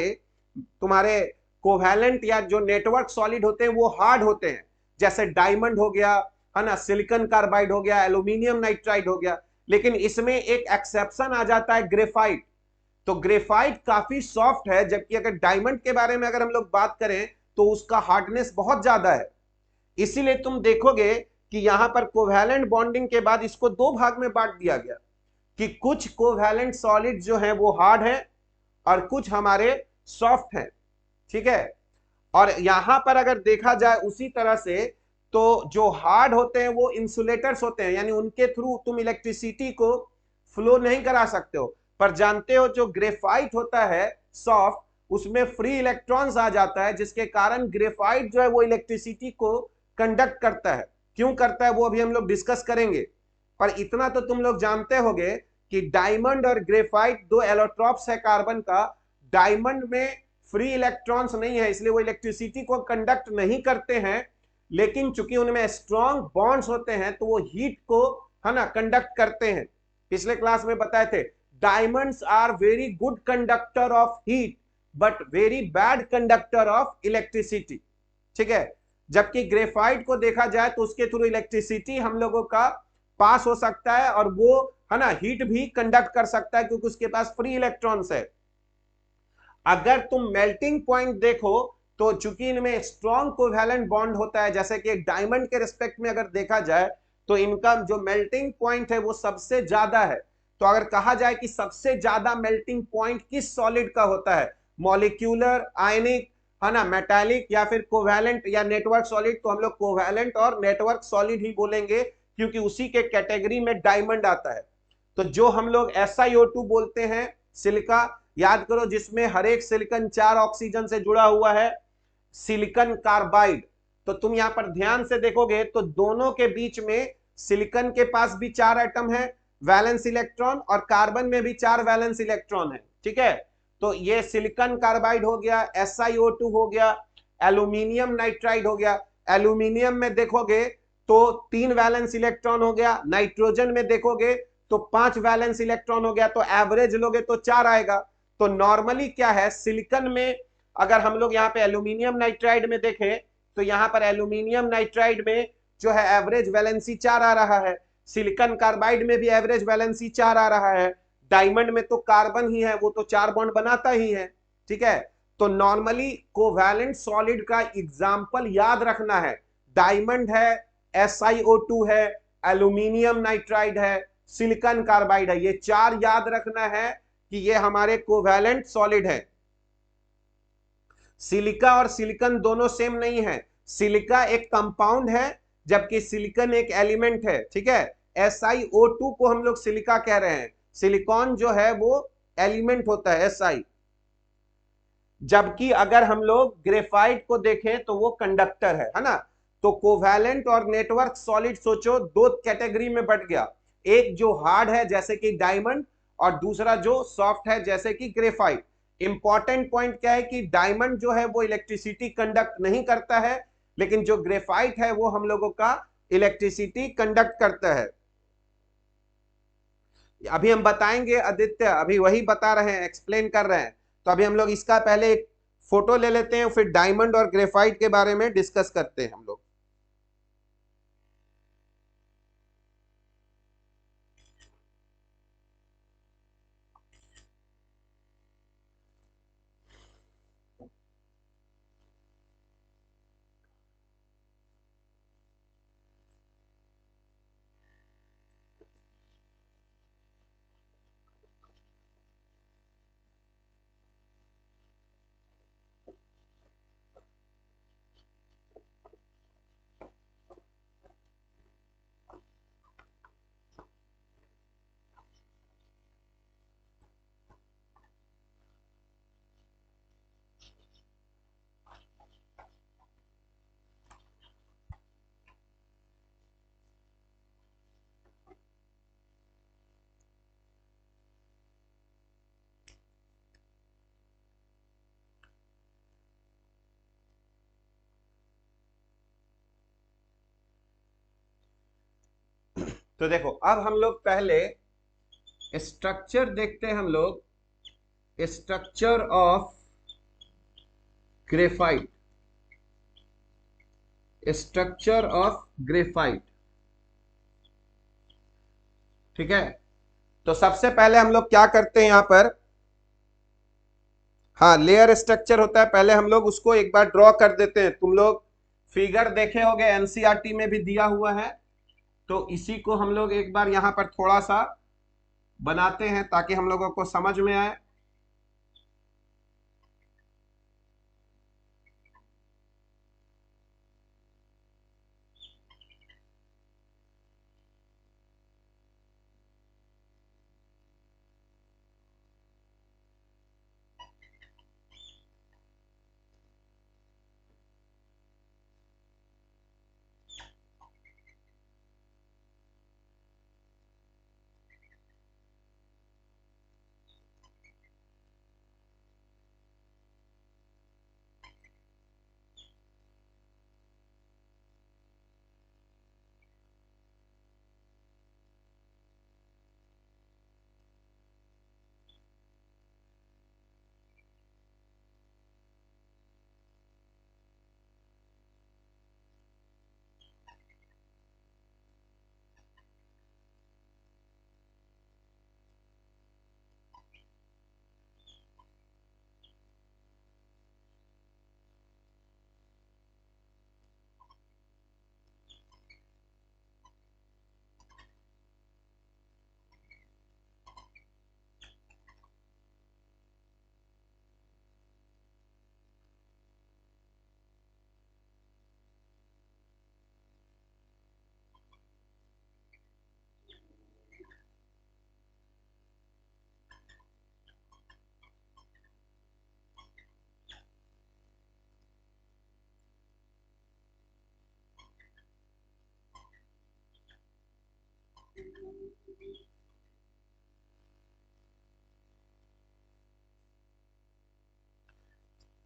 तुम्हारे कोवैलेंट या जो नेटवर्क सॉलिड होते हैं वो हार्ड होते हैं, जैसे डायमंड हो गया, है ना, सिलिकॉन कार्बाइड हो गया, एल्यूमिनियम नाइट्राइड हो गया। लेकिन इसमें एक एक्सेप्शन आ जाता है, ग्रेफाइट। तो ग्रेफाइट काफी सॉफ्ट है, जबकि अगर डायमंड के बारे में अगर हम लोग बात करें तो उसका हार्डनेस बहुत ज्यादा है। इसीलिए तुम देखोगे कि यहां पर कोवैलेंट बॉन्डिंग के बाद इसको दो भाग में बांट दिया गया कि कुछ कोवैलेंट सॉलिड जो है वो हार्ड है और कुछ हमारे सॉफ्ट है। ठीक है। और यहां पर अगर देखा जाए उसी तरह से तो जो हार्ड होते हैं वो इंसुलेटर्स होते हैं, यानी उनके थ्रू तुम इलेक्ट्रिसिटी को फ्लो नहीं करा सकते हो। पर जानते हो जो ग्रेफाइट होता है सॉफ्ट, उसमें फ्री इलेक्ट्रॉन्स आ जाता है, जिसके कारण ग्रेफाइट जो है वो इलेक्ट्रिसिटी को कंडक्ट करता है। क्यों करता है वो अभी हम लोग डिस्कस करेंगे, पर इतना तो तुम लोग जानते होंगे कि डायमंड और ग्रेफाइट दो एलोट्रॉप्स है कार्बन का। डायमंड में फ्री इलेक्ट्रॉन्स नहीं है, इसलिए वो इलेक्ट्रिसिटी को कंडक्ट नहीं करते हैं, लेकिन चूंकि उनमें स्ट्रॉन्ग बॉन्ड्स होते हैं तो वो हीट को, है ना, कंडक्ट करते हैं। पिछले क्लास में बताए थे diamonds are very good conductor of heat but very bad conductor of electricity. ठीक है। जबकि ग्रेफाइट को देखा जाए तो उसके थ्रू इलेक्ट्रिसिटी हम लोगों का पास हो सकता है और वो, है ना, हीट भी कंडक्ट कर सकता है क्योंकि उसके पास फ्री इलेक्ट्रॉन्स है। अगर तुम मेल्टिंग पॉइंट देखो तो चूंकि इनमें स्ट्रॉन्ग कोवैलेंट बॉन्ड होता है, जैसे कि एक डायमंड के रिस्पेक्ट में अगर देखा जाए तो इनका जो मेल्टिंग पॉइंट है वो सबसे ज्यादा है। तो अगर कहा जाए कि सबसे ज्यादा मेल्टिंग पॉइंट किस सॉलिड का होता है मॉलिक्यूलर, आयनिक, है ना, मेटालिक, या फिर कोवैलेंट या नेटवर्क सॉलिड, तो हम लोग कोवैलेंट और नेटवर्क सॉलिड ही बोलेंगे, क्योंकि उसी के कैटेगरी में डायमंड आता है। तो जो हम लोग SiO2 बोलते हैं, सिलिका, याद करो जिसमें हर एक सिलिकॉन 4 ऑक्सीजन से जुड़ा हुआ है, सिलिकॉन कार्बाइड। तो तुम यहां पर ध्यान से देखोगे तो दोनों के बीच में सिलिकॉन के पास भी 4 एटम है, वैलेंस इलेक्ट्रॉन, और कार्बन में भी 4 वैलेंस इलेक्ट्रॉन है, ठीक है। तो ये सिलिकॉन कार्बाइड हो गया, SiO2 हो गया, एल्यूमिनियम नाइट्राइड हो गया। एल्यूमिनियम में देखोगे तो 3 वैलेंस इलेक्ट्रॉन हो गया, नाइट्रोजन में देखोगे तो 5 वैलेंस इलेक्ट्रॉन हो गया, तो एवरेज लोगे तो 4 आएगा। तो नॉर्मली क्या है, सिलिकॉन में अगर हम लोग यहाँ पे एल्यूमिनियम नाइट्राइड में देखें तो यहाँ पर एल्यूमिनियम नाइट्राइड में जो है एवरेज वैलेंसी 4 आ रहा है, सिलिकॉन कार्बाइड में भी एवरेज वैलेंसी 4 आ रहा है, डायमंड में तो कार्बन ही है, वो तो 4 बॉन्ड बनाता ही है, ठीक है। तो नॉर्मली कोवैलेंट सॉलिड का एग्जाम्पल याद रखना है, डायमंड है, SiO2 है, एल्यूमिनियम नाइट्राइड है, सिलिकॉन कार्बाइड है, ये 4 याद रखना है कि ये हमारे कोवैलेंट सॉलिड है। सिलिका और सिलिकॉन दोनों सेम नहीं है, सिलिका एक कंपाउंड है जबकि सिलिकॉन एक एलिमेंट है, ठीक है। SiO2 को हम लोग सिलिका कह रहे हैं, सिलिकॉन जो है वो एलिमेंट होता है Si। जबकि अगर हम लोग ग्रेफाइट को देखें तो वो कंडक्टर है ना। तो कोवैलेंट और नेटवर्क सॉलिड सोचो दो कैटेगरी में बट गया, एक जो हार्ड है जैसे कि डायमंड, और दूसरा जो सॉफ्ट है जैसे कि ग्रेफाइट। इंपॉर्टेंट पॉइंट क्या है कि डायमंड जो है वो इलेक्ट्रिसिटी कंडक्ट नहीं करता है, लेकिन जो ग्रेफाइट है वो हम लोगों का इलेक्ट्रिसिटी कंडक्ट करता है। अभी हम बताएंगे आदित्य, अभी वही बता रहे हैं, एक्सप्लेन कर रहे हैं। तो अभी हम लोग इसका पहले एक फोटो ले लेते हैं, फिर डायमंड और ग्रेफाइट के बारे में डिस्कस करते हैं हम लोग। तो देखो अब हम लोग पहले स्ट्रक्चर देखते हैं, हम लोग structure of graphite, structure of graphite, ठीक है। तो सबसे पहले हम लोग क्या करते हैं यहां पर, हाँ लेयर स्ट्रक्चर होता है, पहले हम लोग उसको एक बार ड्रॉ कर देते हैं। तुम लोग फिगर देखे होंगे, एनसीईआरटी में भी दिया हुआ है, तो इसी को हम लोग एक बार यहां पर थोड़ा सा बनाते हैं ताकि हम लोगों को समझ में आए।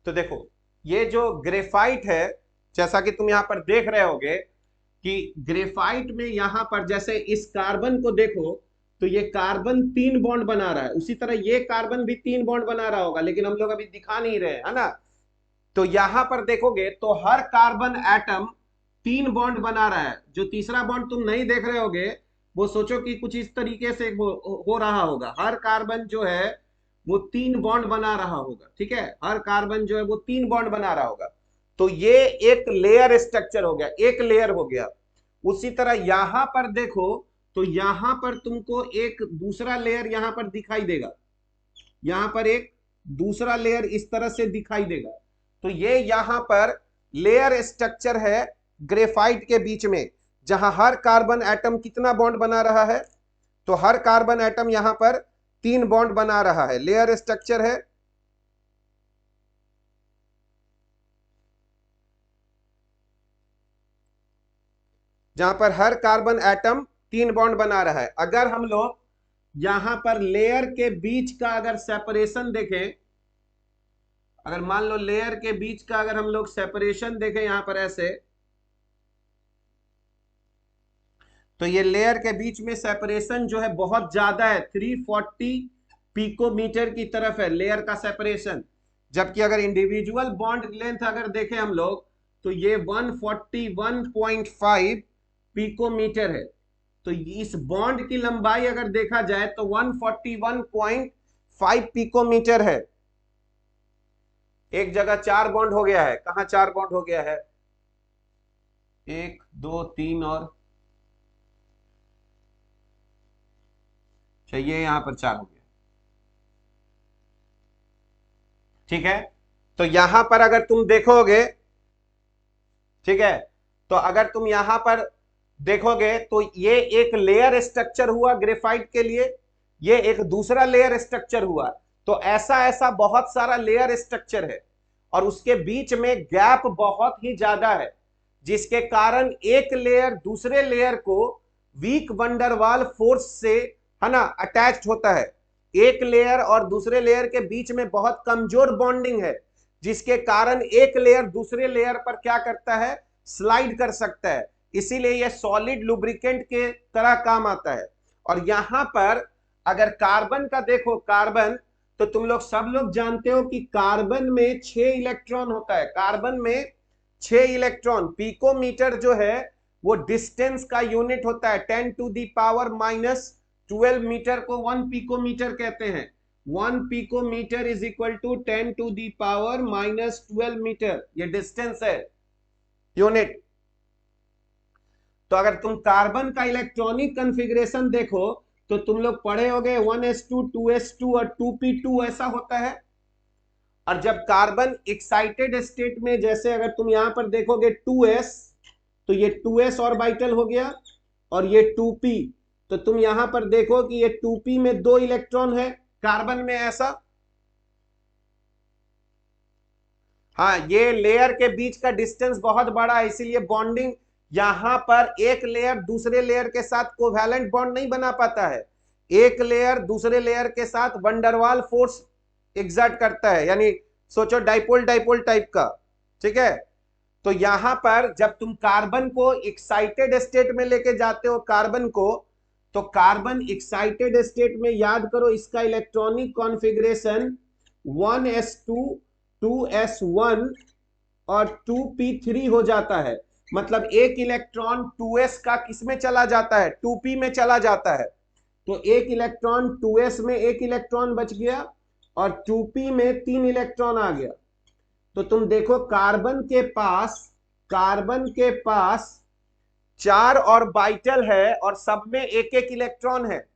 तो देखो, ये जो ग्रेफाइट है, जैसा कि तुम यहां पर देख रहे होगे कि ग्रेफाइट में यहां पर जैसे इस कार्बन को देखो, तो ये कार्बन 3 बॉन्ड बना रहा है, उसी तरह ये कार्बन भी 3 बॉन्ड बना रहा होगा, लेकिन हम लोग अभी दिखा नहीं रहे, है ना। तो यहां पर देखोगे तो हर कार्बन एटम 3 बॉन्ड बना रहा है। जो तीसरा बॉन्ड तुम नहीं देख रहे होगे, वो सोचो कि कुछ इस तरीके से हो रहा होगा। हर कार्बन जो है वो 3 बॉन्ड बना रहा होगा, ठीक है। हर कार्बन जो है वो 3 बॉन्ड बना रहा होगा। तो ये एक लेयर स्ट्रक्चर हो गया, एक लेयर हो गया। उसी तरह यहां पर देखो, तो यहां पर तुमको एक दूसरा लेयर यहां पर दिखाई देगा। यहां पर एक दूसरा लेयर इस तरह से दिखाई देगा। तो ये यहां पर लेयर स्ट्रक्चर है ग्रेफाइट के बीच में, जहां हर कार्बन एटम कितना बॉन्ड बना रहा है, तो हर कार्बन एटम यहां पर 3 बॉन्ड बना रहा है, लेयर स्ट्रक्चर है। जहां पर हर कार्बन एटम 3 बॉन्ड बना रहा है। अगर हम लोग यहां पर लेयर के बीच का अगर सेपरेशन देखें, अगर मान लो लेयर के बीच का अगर हम लोग सेपरेशन देखें यहां पर ऐसे, तो ये लेयर के बीच में सेपरेशन जो है बहुत ज्यादा है, 340 पिकोमीटर की तरफ है लेयर का सेपरेशन। जबकि अगर इंडिविजुअल बॉन्ड लेंथ अगर देखें हम लोग, तो ये 141.5 पिकोमीटर है। तो इस बॉन्ड की लंबाई अगर देखा जाए तो 141.5 पिकोमीटर है। एक जगह 4 बॉन्ड हो गया है, कहां 4 बॉन्ड हो गया है, 1 2 3 और चाहिए, यहां पर 4 हो गया, ठीक है। तो यहां पर अगर तुम देखोगे, ठीक है, तो अगर तुम यहां पर देखोगे तो ये एक लेयर स्ट्रक्चर हुआ ग्रेफाइट के लिए, ये एक दूसरा लेयर स्ट्रक्चर हुआ। तो ऐसा ऐसा बहुत सारा लेयर स्ट्रक्चर है, और उसके बीच में गैप बहुत ही ज्यादा है, जिसके कारण एक लेयर दूसरे लेयर को वीक वंडरवाल फोर्स से, है ना, अटैच्ड होता है। एक लेयर और दूसरे लेयर के बीच में बहुत कमजोर बॉन्डिंग है, जिसके कारण एक लेयर दूसरे लेयर पर क्या करता है, स्लाइड कर सकता है। इसीलिए यह सॉलिड लुब्रिकेंट के तरह काम आता है। और यहां पर अगर कार्बन का देखो, कार्बन, तो तुम लोग सब लोग जानते हो कि कार्बन में 6 इलेक्ट्रॉन होता है। कार्बन में 6 इलेक्ट्रॉन, पिकोमीटर जो है वो डिस्टेंस का यूनिट होता है। 10⁻⁻12 मीटर को 1 पिकोमीटर कहते हैं। 1 picometre is equal to 10⁻⁻12 metre, ये डिस्टेंस है, यूनिट। तो अगर तुम कार्बन का इलेक्ट्रॉनिक कॉन्फ़िगरेशन देखो, तो तुम लोग पढ़े होगे 1s2 2s2 और 2p2 ऐसा होता है। और जब कार्बन एक्साइटेड स्टेट में, जैसे अगर तुम यहां पर देखोगे 2s, तो ये 2s ऑर्बिटल हो गया, और ये 2p, तो तुम यहां पर देखो कि ये 2p में 2 इलेक्ट्रॉन है कार्बन में, ऐसा। हाँ, ये लेयर के बीच का डिस्टेंस बहुत बड़ा है, इसीलिए बॉन्डिंग यहां पर एक लेयर दूसरे लेयर के साथ कोवैलेंट बॉन्ड नहीं बना पाता है। एक लेयर दूसरे लेयर के साथ वंडरवाल फोर्स एग्जर्ट करता है, यानी सोचो डाइपोल डाइपोल टाइप का, ठीक है। तो यहां पर जब तुम कार्बन को एक्साइटेड स्टेट में लेके जाते हो कार्बन को, तो कार्बन एक्साइटेड स्टेट में याद करो इसका इलेक्ट्रॉनिक कॉन्फ़िगरेशन 1s2 2s1 और 2p3 हो जाता है। मतलब एक इलेक्ट्रॉन 2s का किसमें चला जाता है, 2p में चला जाता है। तो एक इलेक्ट्रॉन 2s में एक इलेक्ट्रॉन बच गया, और 2p में 3 इलेक्ट्रॉन आ गया। तो तुम देखो कार्बन के पास 4 ऑर्बिटल है, और सब में एक एक इलेक्ट्रॉन है।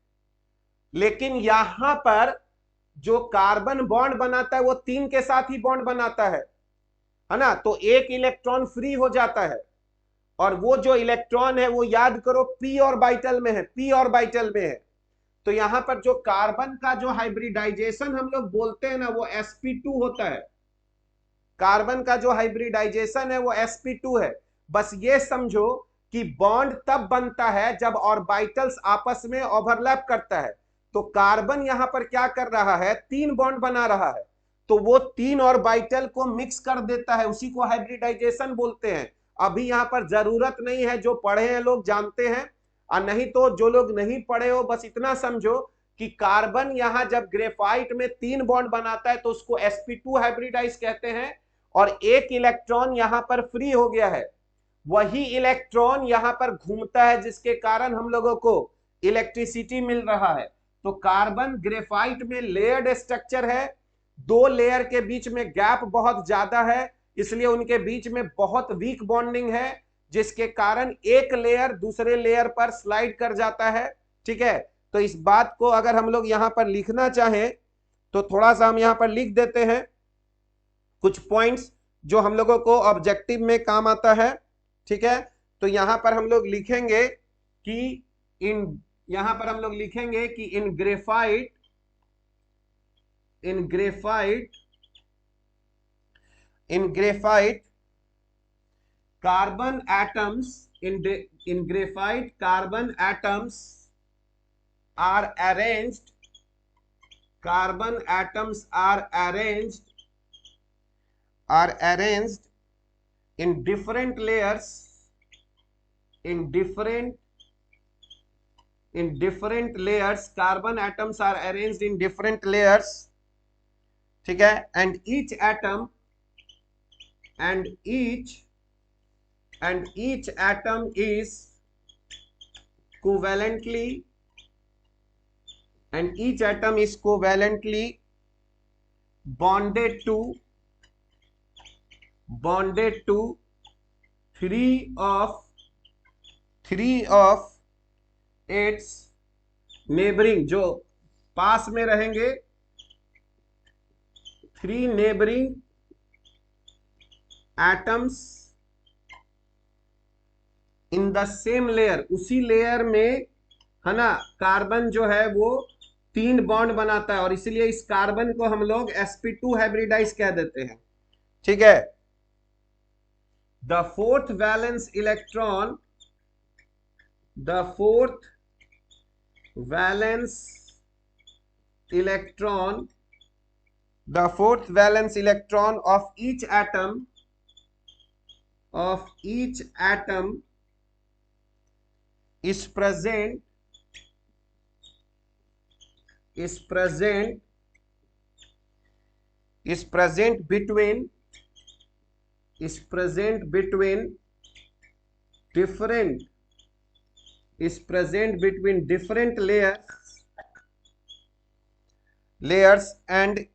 लेकिन यहां पर जो कार्बन बॉन्ड बनाता है वो 3 के साथ ही बॉन्ड बनाता है ना। तो एक इलेक्ट्रॉन फ्री हो जाता है, और वो जो इलेक्ट्रॉन है वो याद करो p ऑर्बिटल में है, p ऑर्बिटल में है। तो यहां पर जो कार्बन का जो हाइब्रिडाइजेशन हम लोग बोलते हैं ना, वो sp2 होता है। कार्बन का जो हाइब्रिडाइजेशन है वो sp2 है। बस ये समझो कि बॉन्ड तब बनता है जब ऑर्बिटल्स आपस में ओवरलैप करता है। तो कार्बन यहां पर क्या कर रहा है, 3 बॉन्ड बना रहा है, तो वो 3 ऑर्बिटल को मिक्स कर देता है, उसी को हाइब्रिडाइजेशन बोलते हैं। अभी यहां पर जरूरत नहीं है, जो पढ़े हैं लोग जानते हैं, और नहीं तो जो लोग नहीं पढ़े हो बस इतना समझो कि कार्बन यहां जब ग्रेफाइट में 3 बॉन्ड बनाता है तो उसको sp2 हाइब्रिडाइज कहते हैं, और एक इलेक्ट्रॉन यहां पर फ्री हो गया है। वही इलेक्ट्रॉन यहां पर घूमता है जिसके कारण हम लोगों को इलेक्ट्रिसिटी मिल रहा है। तो कार्बन ग्रेफाइट में लेयर्ड स्ट्रक्चर है, 2 लेयर के बीच में गैप बहुत ज्यादा है, इसलिए उनके बीच में बहुत वीक बॉन्डिंग है, जिसके कारण एक लेयर दूसरे लेयर पर स्लाइड कर जाता है। ठीक है, तो इस बात को अगर हम लोग यहां पर लिखना चाहें तो थोड़ा सा हम यहां पर लिख देते हैं कुछ पॉइंट्स जो हम लोगों को ऑब्जेक्टिव में काम आता है। ठीक है, तो यहां पर हम लोग लिखेंगे कि यहां पर हम लोग लिखेंगे कि इन graphite carbon atoms in graphite carbon atoms are arranged in different layers carbon atoms are arranged in different layers। ठीक है, and each atom is covalently bonded to three of its neighboring, जो पास में रहेंगे, 3 neighboring atoms in the same layer, उसी लेयर में, है ना, कार्बन जो है वो 3 बॉन्ड बनाता है, और इसलिए इस कार्बन को हम लोग sp2 हाइब्रिडाइज कह देते हैं। ठीक है, the fourth valence electron of each atom is present between different layers and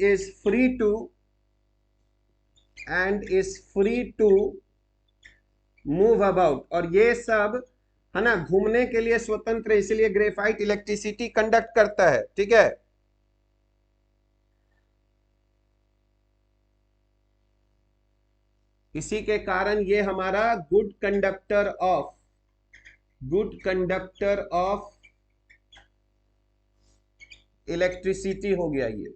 is free to move about, और ये सब, है ना, घूमने के लिए स्वतंत्र है, इसलिए ग्रेफाइट इलेक्ट्रिसिटी कंडक्ट करता है। ठीक है, इसी के कारण ये हमारा गुड कंडक्टर ऑफ इलेक्ट्रिसिटी हो गया। ये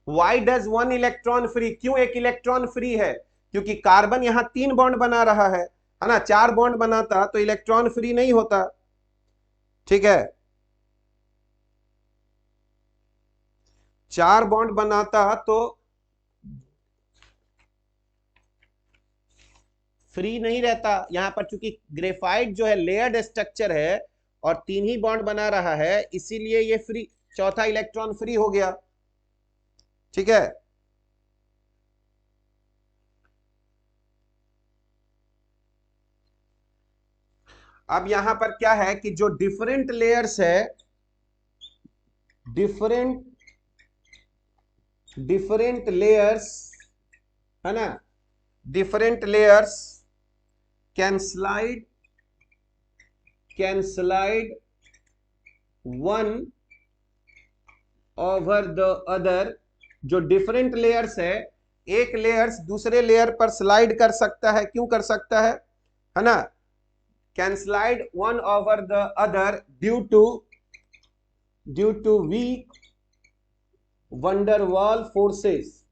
Why does 1 इलेक्ट्रॉन फ्री, क्यों एक इलेक्ट्रॉन फ्री है, क्योंकि कार्बन यहां 3 बॉन्ड बना रहा है ना, 4 बॉन्ड बनाता तो इलेक्ट्रॉन फ्री नहीं होता। ठीक है, 4 बॉन्ड बनाता तो फ्री नहीं रहता। यहां पर चूंकि ग्रेफाइट जो है लेयर्ड स्ट्रक्चर है और 3 ही बॉन्ड बना रहा है, इसीलिए ये फ्री, चौथा इलेक्ट्रॉन फ्री हो गया। ठीक है, अब यहां पर क्या है कि जो डिफरेंट लेयर्स है, डिफरेंट लेयर्स, है ना, different layers can slide one over the other. जो डिफरेंट लेयर्स है, एक लेयर्स दूसरे लेयर पर स्लाइड कर सकता है, क्यों कर सकता है ना, can slide one over the other due to due to weak van der Waals forces,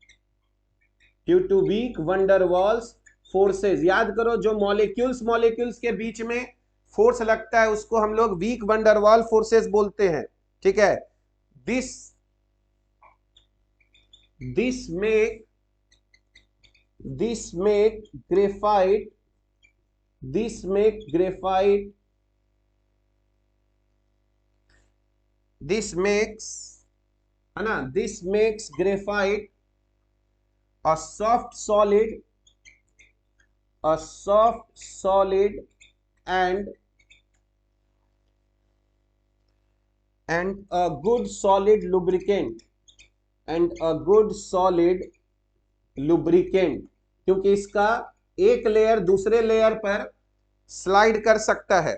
due to weak van der Waals forces. याद करो, जो मॉलिक्यूल्स के बीच में फोर्स लगता है उसको हम लोग वीक वंडरवाल फोर्सेस बोलते हैं। ठीक है, this make graphite this makes graphite a soft solid and a good solid lubricant क्योंकि इसका एक लेयर दूसरे लेयर पर स्लाइड कर सकता है।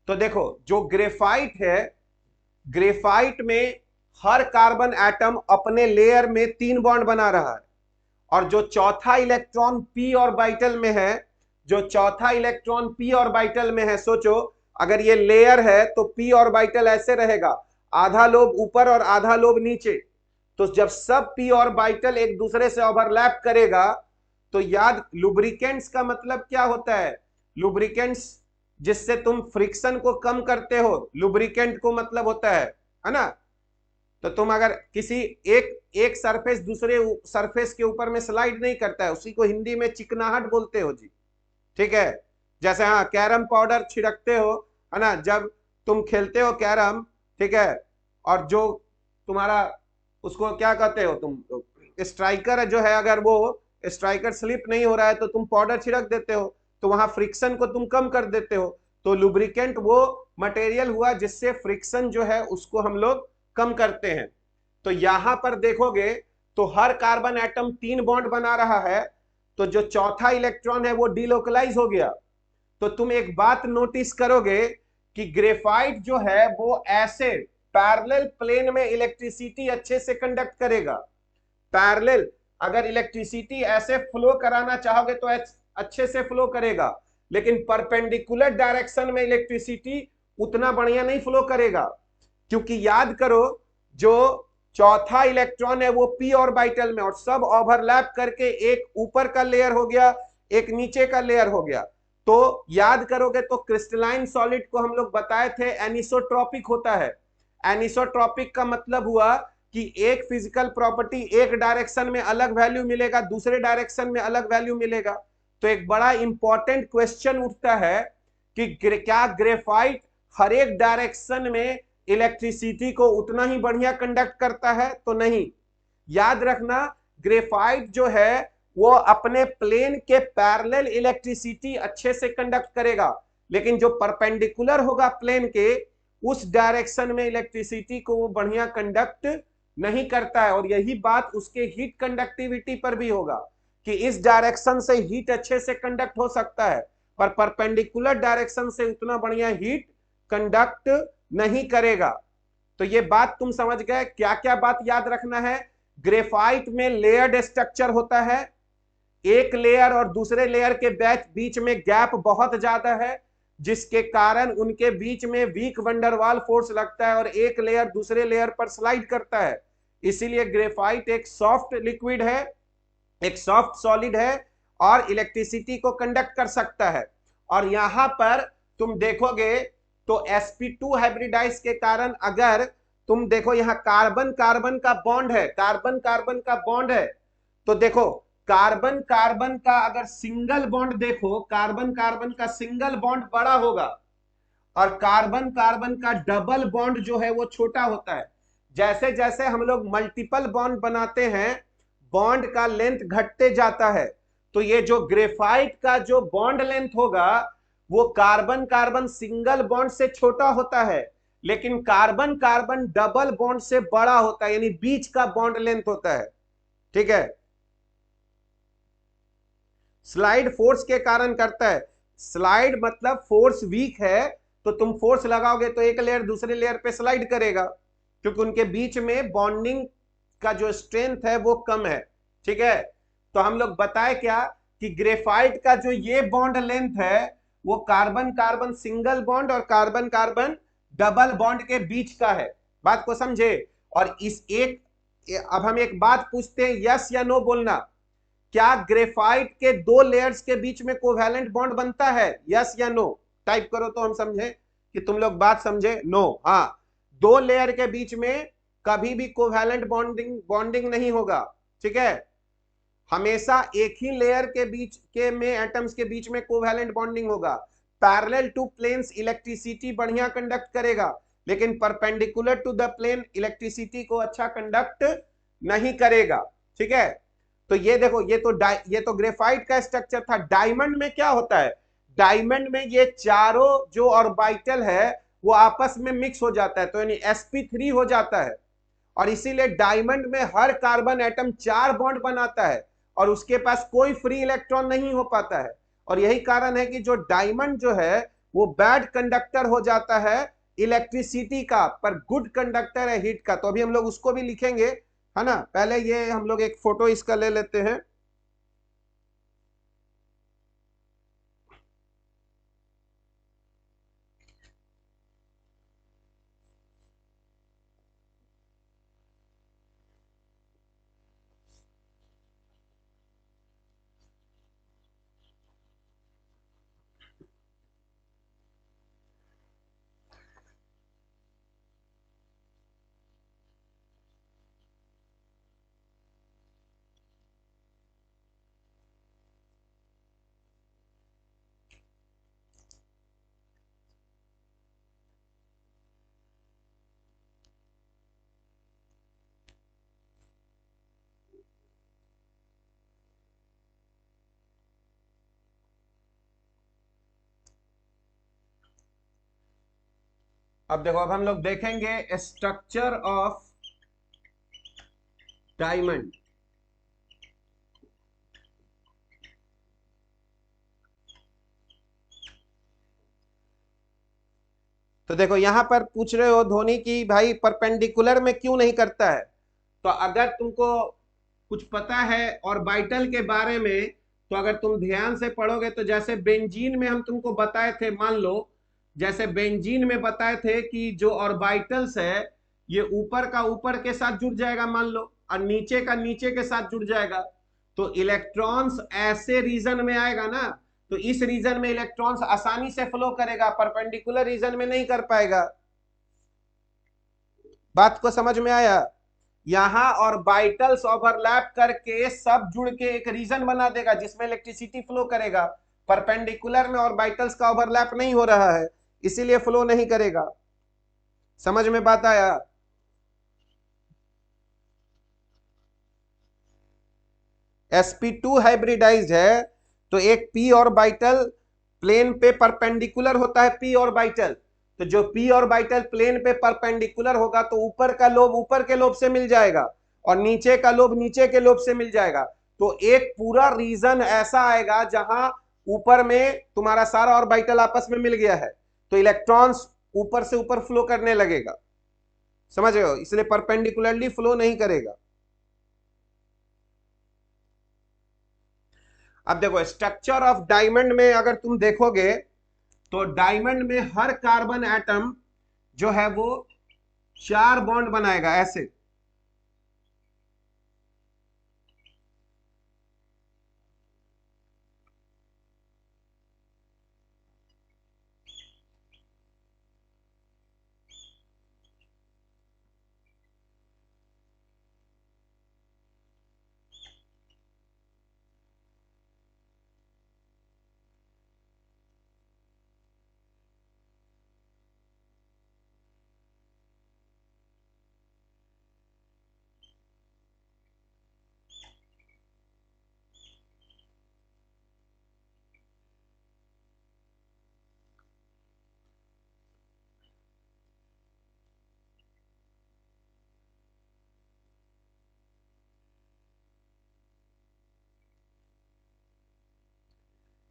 तो देखो, जो ग्रेफाइट है, ग्रेफाइट में हर कार्बन एटम अपने लेयर में 3 बॉन्ड बना रहा है, और जो चौथा इलेक्ट्रॉन पी ऑर्बिटल में है, सोचो अगर ये लेयर है तो पी ऑर्बिटल ऐसे रहेगा, आधा लोब ऊपर और आधा लोब नीचे। तो जब सब पी ऑर्बिटल एक दूसरे से ओवरलैप करेगा तो याद, लुब्रिकेंट्स का मतलब क्या होता है? लुब्रिकेंट्स जिससे तुम फ्रिक्शन को कम करते हो, लुब्रिकेंट को मतलब होता है ना। तो तुम अगर किसी एक सरफेस दूसरे सरफेस के ऊपर में स्लाइड नहीं करता है, उसी को हिंदी में चिकनाहट बोलते हो जी। ठीक है, जैसे हाँ कैरम पाउडर छिड़कते हो, है ना, जब तुम खेलते हो कैरम, ठीक है, और जो तुम्हारा उसको क्या कहते हो तुम, स्ट्राइकर जो है, अगर वो स्ट्राइकर स्लिप नहीं हो रहा है तो तुम पाउडर छिड़क देते हो, तो वहां फ्रिक्शन को तुम कम कर देते हो। तो लुब्रिकेंट वो मटेरियल हुआ जिससे फ्रिक्शन जो है उसको हम लोग कम करते हैं। तो यहां पर देखोगे तो हर कार्बन एटम 3 बॉन्ड बना रहा है, तो जो चौथा इलेक्ट्रॉन है वो डिलोकलाइज हो गया। तो तुम एक बात नोटिस करोगे कि ग्रेफाइट जो है वो ऐसे पैरेलल प्लेन में इलेक्ट्रिसिटी अच्छे से कंडक्ट करेगा। पैरेलल, अगर इलेक्ट्रिसिटी ऐसे फ्लो कराना चाहोगे तो अच्छे से फ्लो करेगा, लेकिन परपेंडिकुलर डायरेक्शन में इलेक्ट्रिसिटी उतना बढ़िया नहीं फ्लो करेगा। क्योंकि याद करो, जो चौथा इलेक्ट्रॉन है वो पी ऑर्बिटल में, और सब ओवरलैप करके एक ऊपर का लेयर हो गया, एक नीचे का लेयर हो गया। तो याद करोगे तो क्रिस्टलाइन सॉलिड को हम लोग बताए थे एनिसोट्रॉपिक होता है। एनिसोट्रॉपिक का मतलब हुआ कि एक फिजिकल प्रॉपर्टी एक डायरेक्शन में अलग वैल्यू मिलेगा, दूसरे डायरेक्शन में अलग वैल्यू मिलेगा। तो एक बड़ा इंपॉर्टेंट क्वेश्चन उठता है कि क्या ग्रेफाइट हर एक डायरेक्शन में इलेक्ट्रिसिटी को उतना ही बढ़िया कंडक्ट करता है? तो नहीं। याद रखना, ग्रेफाइट जो है वो अपने प्लेन के पैरेलल इलेक्ट्रिसिटी अच्छे से कंडक्ट करेगा, लेकिन जो परपेंडिकुलर होगा प्लेन के, उस डायरेक्शन में इलेक्ट्रिसिटी को वो बढ़िया कंडक्ट नहीं करता है। और यही बात उसके हीट कंडक्टिविटी पर भी होगा कि इस डायरेक्शन से हीट अच्छे से कंडक्ट हो सकता है, पर परपेंडिकुलर डायरेक्शन से उतना बढ़िया हीट कंडक्ट नहीं करेगा। तो ये बात तुम समझ गए। क्या क्या बात याद रखना है? ग्रेफाइट में लेयर्ड स्ट्रक्चर होता है, एक लेयर और दूसरे लेयर के बीच में गैप बहुत ज्यादा है, जिसके कारण उनके बीच में वीक वंडरवाल फोर्स लगता है और एक लेयर दूसरे लेयर पर स्लाइड करता है। इसीलिए ग्रेफाइट एक सॉफ्ट लिक्विड है, एक सॉफ्ट सॉलिड है, और इलेक्ट्रिसिटी को कंडक्ट कर सकता है। और यहां पर तुम देखोगे तो sp2 हाइब्रिडाइज के कारण, अगर तुम देखो यहां कार्बन कार्बन का बॉन्ड है, कार्बन कार्बन का बॉन्ड है, तो देखो कार्बन कार्बन का अगर सिंगल बॉन्ड देखो, कार्बन कार्बन का सिंगल बॉन्ड बड़ा होगा और कार्बन कार्बन का डबल बॉन्ड जो है वो छोटा होता है। जैसे जैसे हम लोग मल्टीपल बॉन्ड बनाते हैं, बॉन्ड का लेंथ घटते जाता है। तो ये जो ग्रेफाइट का जो बॉन्ड लेंथ होगा वो कार्बन कार्बन सिंगल बॉन्ड से छोटा होता है, लेकिन कार्बन कार्बन डबल बॉन्ड से बड़ा होता है, यानी बीच का बॉन्ड लेंथ होता है। ठीक है, स्लाइड फोर्स के कारण करता है। स्लाइड मतलब फोर्स वीक है, तो तुम फोर्स लगाओगे तो एक लेयर दूसरे लेयर पे स्लाइड करेगा, क्योंकि उनके बीच में बॉन्डिंग का जो स्ट्रेंथ है वो कम है। ठीक है, तो हम लोग बताए क्या कि ग्रेफाइट का जो ये बॉन्ड लेंथ है वो कार्बन कार्बन सिंगल बॉन्ड और कार्बन कार्बन डबल बॉन्ड के बीच का है। बात को समझे। और इस एक, अब हम एक बात पूछते हैं, यस या नो बोलना, क्या ग्रेफाइट के दो लेयर्स के बीच में कोवैलेंट बॉन्ड बनता है? यस या नो टाइप करो तो हम समझे कि तुम लोग बात समझे। नो, हाँ, दो लेयर के बीच में कभी भी कोवैलेंट बॉन्डिंग नहीं होगा, ठीक है। हमेशा एक ही लेयर के बीच के में एटम्स के बीच में कोवैलेंट बॉन्डिंग होगा। पैरेलल टू प्लेन्स इलेक्ट्रिसिटी बढ़िया कंडक्ट करेगा, लेकिन perpendicular to the plane electricity को अच्छा कंडक्ट नहीं करेगा, ठीक है। तो ये देखो, ये तो ग्रेफाइट का स्ट्रक्चर था। डायमंड में क्या होता है? डायमंड में ये चारों जो ऑर्बिटल है वो आपस में मिक्स हो जाता है, तो यानी sp3 हो जाता है। और इसीलिए डायमंड में हर कार्बन एटम 4 बॉन्ड बनाता है और उसके पास कोई फ्री इलेक्ट्रॉन नहीं हो पाता है। और यही कारण है कि जो डायमंड जो है वो बैड कंडक्टर हो जाता है इलेक्ट्रिसिटी का, पर गुड कंडक्टर है हीट का। तो अभी हम लोग उसको भी लिखेंगे, है ना। पहले ये हम लोग एक फोटो इसका ले लेते हैं। अब देखो, अब हम लोग देखेंगे स्ट्रक्चर ऑफ डायमंड। तो देखो यहां पर पूछ रहे हो धोनी की भाई परपेंडिकुलर में क्यों नहीं करता है। तो अगर तुमको कुछ पता है ऑर्बिटल के बारे में, तो अगर तुम ध्यान से पढ़ोगे तो जैसे बेंजीन में हम तुमको बताए थे, मान लो जैसे बेंजीन में बताए थे कि जो ऑर्बिटल्स है ये ऊपर का ऊपर के साथ जुड़ जाएगा मान लो, और नीचे का नीचे के साथ जुड़ जाएगा। तो इलेक्ट्रॉन्स ऐसे रीजन में आएगा ना, तो इस रीजन में इलेक्ट्रॉन्स आसानी से फ्लो करेगा, परपेंडिकुलर रीजन में नहीं कर पाएगा। बात को समझ में आया? यहां ऑर्बिटल्स ओवरलैप करके सब जुड़ के एक रीजन बना देगा जिसमें इलेक्ट्रिसिटी फ्लो करेगा। परपेंडिकुलर में ऑर्बिटल्स का ओवरलैप नहीं हो रहा है, इसीलिए फ्लो नहीं करेगा। समझ में बात आया? sp2 हाइब्रिडाइज्ड है, तो एक p ऑर्बिटल प्लेन पे परपेंडिकुलर होता है, p ऑर्बिटल। तो जो p ऑर्बिटल प्लेन पे परपेंडिकुलर होगा तो ऊपर का लोब ऊपर के लोब से मिल जाएगा और नीचे का लोब नीचे के लोब से मिल जाएगा। तो एक पूरा रीजन ऐसा आएगा जहां ऊपर में तुम्हारा सारा ऑर्बिटल आपस में मिल गया है, तो इलेक्ट्रॉन्स ऊपर से ऊपर फ्लो करने लगेगा। समझ रहे हो? इसलिए परपेंडिकुलरली फ्लो नहीं करेगा। अब देखो स्ट्रक्चर ऑफ डायमंड में अगर तुम देखोगे तो डायमंड में हर कार्बन एटम जो है वो 4 बॉन्ड बनाएगा ऐसे।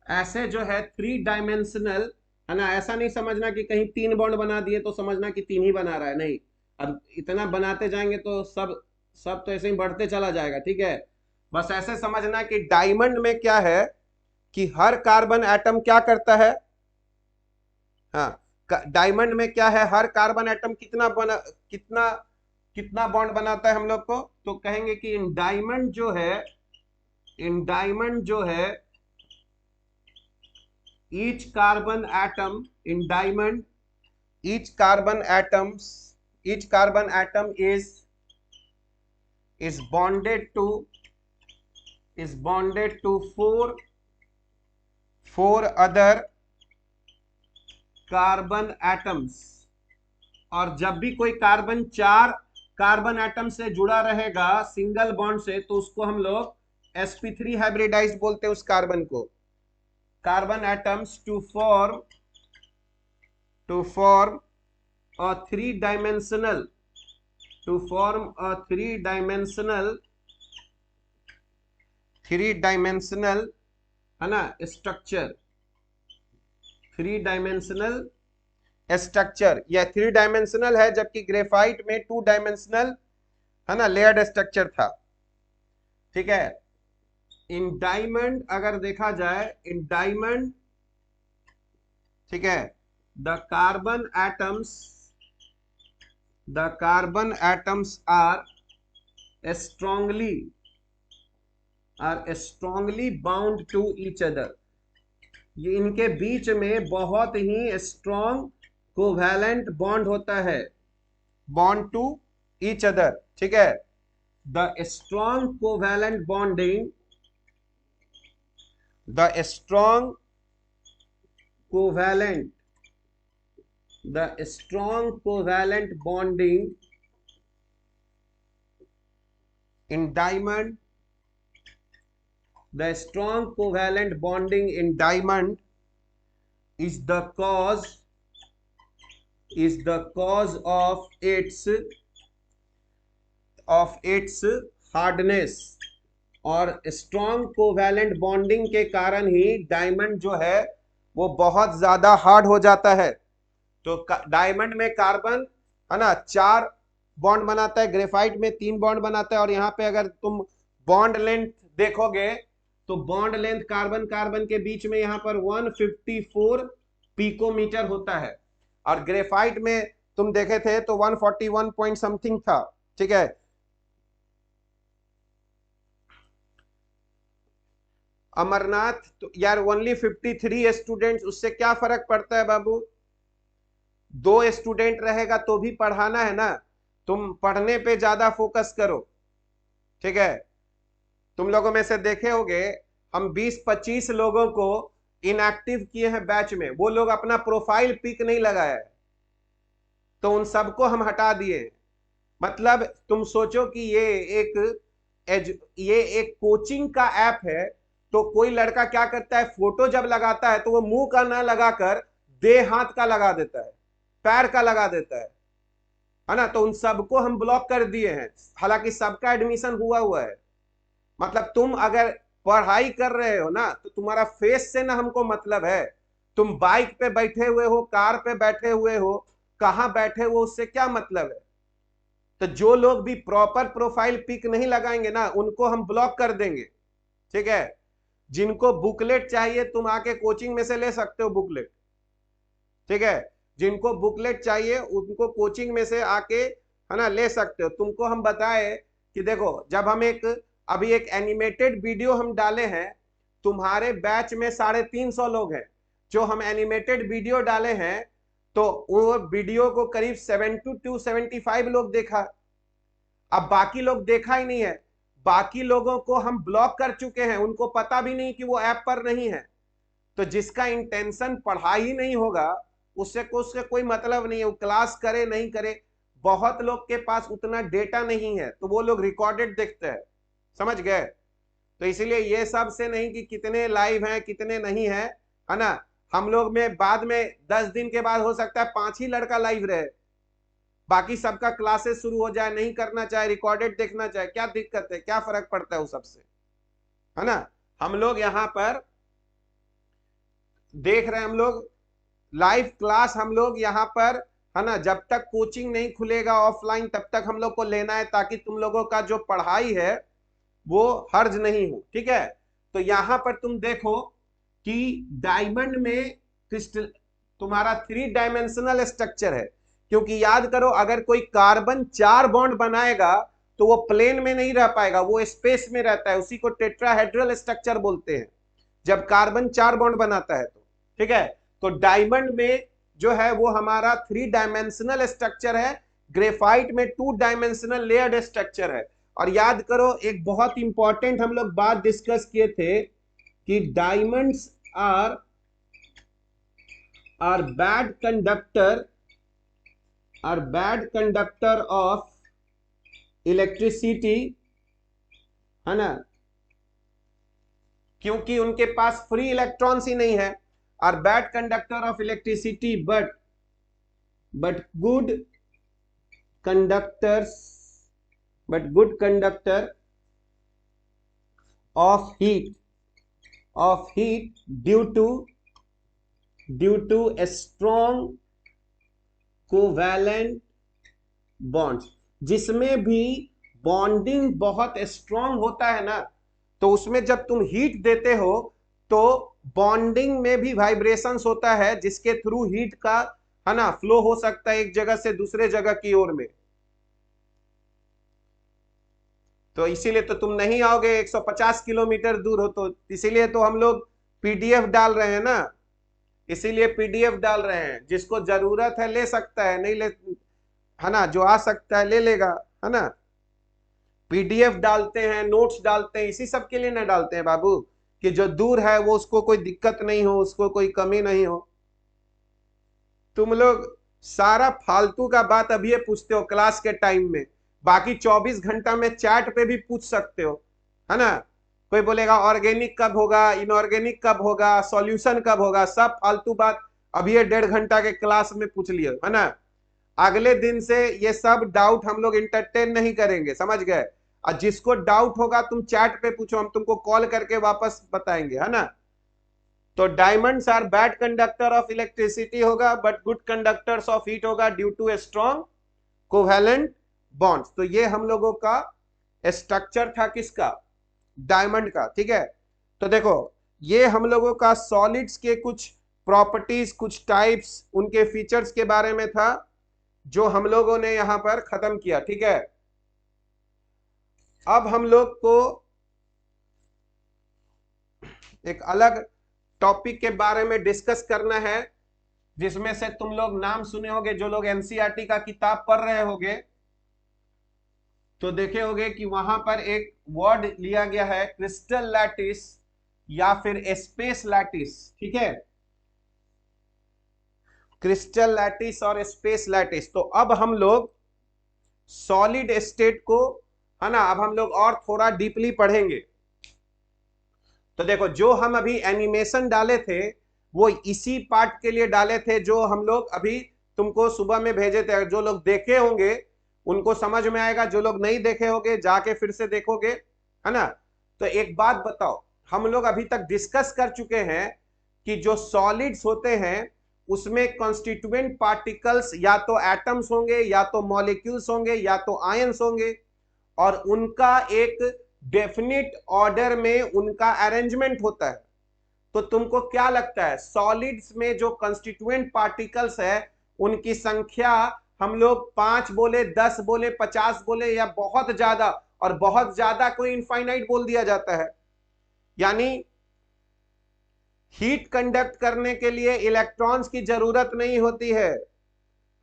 ऐसे जो है 3 डायमेंशनल, है ना। ऐसा नहीं समझना कि कहीं 3 बॉन्ड बना दिए तो समझना कि 3 ही बना रहा है, नहीं। अब इतना बनाते जाएंगे तो सब सब तो ऐसे ही बढ़ते चला जाएगा, ठीक है। बस ऐसे समझना कि डायमंड में क्या है कि हर कार्बन एटम क्या करता है। हाँ, डायमंड में क्या है, हर कार्बन एटम कितना बना, कितना कितना बॉन्ड बनाता है हम लोग को, तो कहेंगे कि इन डायमंड जो है, इन डायमंड जो है each carbon atom in diamond, each carbon atom is bonded to four other carbon atoms। और जब भी कोई कार्बन 4 कार्बन एटम से जुड़ा रहेगा सिंगल बॉन्ड से, तो उसको हम लोग sp3 हाइब्रिडाइज्ड बोलते हैं उस कार्बन को। Carbon atoms to form a three-dimensional है ना स्ट्रक्चर, यह 3 डायमेंशनल है, जबकि ग्रेफाइट में 2 डायमेंशनल है ना लेयर्ड स्ट्रक्चर था। ठीक है, इन डायमंड अगर देखा जाए, इन डायमंड, ठीक है, the carbon atoms are strongly bound to each other. ये इनके बीच में बहुत ही स्ट्रॉन्ग कोवैलेंट बॉन्ड होता है, बॉन्ड टू ईच अदर। ठीक है, the strong covalent bonding in diamond, the strong covalent bonding in diamond is the cause of its hardness. और स्ट्रॉन्ग कोवैलेंट बॉन्डिंग के कारण ही डायमंड जो है वो बहुत ज्यादा हार्ड हो जाता है। तो डायमंड में कार्बन है ना 4 बॉन्ड बनाता है, ग्रेफाइट में 3 बॉन्ड बनाता है। और यहाँ पे अगर तुम बॉन्ड लेंथ देखोगे तो बॉन्ड लेंथ कार्बन कार्बन के बीच में यहाँ पर 154 पिकोमीटर होता है, और ग्रेफाइट में तुम देखे थे तो 141 पॉइंट समथिंग था। ठीक है, अमरनाथ तो यार ओनली 53 स्टूडेंट्स, उससे क्या फर्क पड़ता है बाबू, 2 स्टूडेंट रहेगा तो भी पढ़ाना है ना, तुम पढ़ने पे ज्यादा फोकस करो। ठीक है, तुम लोगों में से देखे होंगे हम 20-25 लोगों को इनएक्टिव किए हैं बैच में, वो लोग अपना प्रोफाइल पिक नहीं लगाया है, तो उन सबको हम हटा दिए। मतलब तुम सोचो कि ये एक कोचिंग का ऐप है, तो कोई लड़का क्या करता है, फोटो जब लगाता है तो वो मुंह का ना लगाकर देह हाथ का लगा देता है, पैर का लगा देता है ना, तो उन सबको हम ब्लॉक कर दिए हैं। हालांकि सबका एडमिशन हुआ है। मतलब तुम अगर पढ़ाई कर रहे हो ना, तो तुम्हारा फेस से ना हमको मतलब है, तुम बाइक पे बैठे हुए हो, कार पे बैठे हुए हो, कहां बैठे हो, उससे क्या मतलब है। तो जो लोग भी प्रॉपर प्रोफाइल पिक नहीं लगाएंगे ना, उनको हम ब्लॉक कर देंगे। ठीक है, जिनको बुकलेट चाहिए तुम आके कोचिंग में से ले सकते हो बुकलेट। ठीक है, जिनको बुकलेट चाहिए उनको कोचिंग में से आके है ना ले सकते हो। तुमको हम बताए कि देखो, जब हम अभी एक एनिमेटेड वीडियो हम डाले हैं, तुम्हारे बैच में 350 लोग हैं, जो हम एनिमेटेड वीडियो डाले हैं, तो वो वीडियो को करीब 70 to 75 लोग देखा। अब बाकी लोग देखा ही नहीं है, बाकी लोगों को हम ब्लॉक कर चुके हैं, उनको पता भी नहीं कि वो ऐप पर नहीं है। तो जिसका इंटेंशन पढ़ाई ही नहीं होगा, उससे कोई मतलब नहीं है, वो क्लास करे नहीं करे। बहुत लोग के पास उतना डेटा नहीं है, तो वो लोग रिकॉर्डेड देखते हैं, समझ गए। तो इसीलिए ये सब से नहीं कि कितने लाइव हैं कितने नहीं है, है ना। हम लोग में बाद में 10 दिन के बाद हो सकता है 5 ही लड़का लाइव रहे, बाकी सबका क्लासेस शुरू हो जाए, नहीं करना चाहे, रिकॉर्डेड देखना चाहे, क्या दिक्कत है, क्या फर्क पड़ता है उस सबसे, है ना। हम लोग यहाँ पर देख रहे हैं, हम लोग लाइव क्लास हम लोग यहाँ पर, है ना, जब तक कोचिंग नहीं खुलेगा ऑफलाइन तब तक हम लोग को लेना है, ताकि तुम लोगों का जो पढ़ाई है वो हर्ज नहीं हो। ठीक है, तो यहां पर तुम देखो कि डायमंड में क्रिस्टल तुम्हारा 3 डायमेंशनल स्ट्रक्चर है, क्योंकि याद करो अगर कोई कार्बन 4 बॉन्ड बनाएगा तो वो प्लेन में नहीं रह पाएगा, वो स्पेस में रहता है, उसी को टेट्राहेड्रल स्ट्रक्चर बोलते हैं जब कार्बन 4 बॉन्ड बनाता है। तो ठीक है, तो डायमंड में जो है वो हमारा 3 डायमेंशनल स्ट्रक्चर है, ग्रेफाइट में 2 डायमेंशनल लेयर्ड स्ट्रक्चर है। और याद करो एक बहुत इंपॉर्टेंट हम लोग बात डिस्कस किए थे कि diamonds are bad conductor of electricity, है ना, क्योंकि उनके पास फ्री इलेक्ट्रॉन्स ही नहीं है। Are bad conductor of electricity but good conductor of heat due to strong covalent bonds. जिसमें भी बॉन्डिंग बहुत स्ट्रॉन्ग होता है ना, तो उसमें जब तुम हीट देते हो तो बॉन्डिंग में भी वाइब्रेशंस होता है, जिसके थ्रू हीट का, है ना, फ्लो हो सकता है एक जगह से दूसरे जगह की ओर में। तो इसीलिए तो तुम नहीं आओगे 150 किलोमीटर दूर हो, तो इसीलिए तो हम लोग पीडीएफ डाल रहे हैं ना, इसीलिए पीडीएफ डाल रहे हैं। जिसको जरूरत है ले सकता है, नहीं ले, है ना, जो आ सकता है ले लेगा, है ना। पीडीएफ डालते हैं, नोट्स डालते हैं, इसी सब के लिए ना डालते हैं बाबू, कि जो दूर है वो उसको कोई दिक्कत नहीं हो, उसको कोई कमी नहीं हो। तुम लोग सारा फालतू का बात अभी ये पूछते हो क्लास के टाइम में, बाकी 24 घंटा में चैट पे भी पूछ सकते हो, है ना। कोई बोलेगा ऑर्गेनिक कब होगा, इनऑर्गेनिक कब होगा, सॉल्यूशन कब होगा, सब फालतू बात अभी ये 1.5 घंटा के क्लास में पूछ लियो, है ना। अगले दिन से ये सब डाउट हम लोग इंटरटेन नहीं करेंगे, समझ गए। और जिसको डाउट होगा तुम चैट पे पूछो, हम तुमको कॉल करके वापस बताएंगे, है ना। तो diamonds are bad conductor of electricity होगा, but good conductors of heat होगा due to strong covalent bonds. तो ये हम लोगों का स्ट्रक्चर था किसका, डायमंड का, ठीक है। तो देखो ये हम लोगों का सॉलिड्स के कुछ प्रॉपर्टीज, कुछ टाइप्स, उनके फीचर्स के बारे में था जो हम लोगों ने यहां पर खत्म किया, ठीक है। अब हम लोग को एक अलग टॉपिक के बारे में डिस्कस करना है, जिसमें से तुम लोग नाम सुने होंगे, जो लोग एनसीईआरटी का किताब पढ़ रहे होंगे तो देखे होंगे कि वहां पर एक वर्ड लिया गया है क्रिस्टल लैटिस या फिर स्पेस लैटिस, ठीक है, क्रिस्टल लैटिस और स्पेस लैटिस। तो अब हम लोग सॉलिड स्टेट को, है ना, अब हम लोग और थोड़ा डीपली पढ़ेंगे। तो देखो जो हम अभी एनिमेशन डाले थे वो इसी पार्ट के लिए डाले थे, जो हम लोग अभी तुमको सुबह में भेजे थे। जो लोग देखे होंगे उनको समझ में आएगा, जो लोग नहीं देखे होंगे जाके फिर से देखोगे, है ना। तो एक बात बताओ, हम लोग अभी तक डिस्कस कर चुके हैं कि जो सॉलिड्स होते हैं उसमें कॉन्स्टिट्यूएंट पार्टिकल्स या तो एटम्स होंगे, या तो मॉलिक्यूल्स होंगे, या तो आयंस होंगे, और उनका एक डेफिनिट ऑर्डर में उनका अरेंजमेंट होता है। तो तुमको क्या लगता है सॉलिड्स में जो कंस्टिट्यूएंट पार्टिकल्स है उनकी संख्या हम लोग 5 बोले, 10 बोले, 50 बोले, या बहुत ज्यादा, और बहुत ज्यादा कोई इनफाइनाइट बोल दिया जाता है। यानी हीट कंडक्ट करने के लिए इलेक्ट्रॉन्स की जरूरत नहीं होती है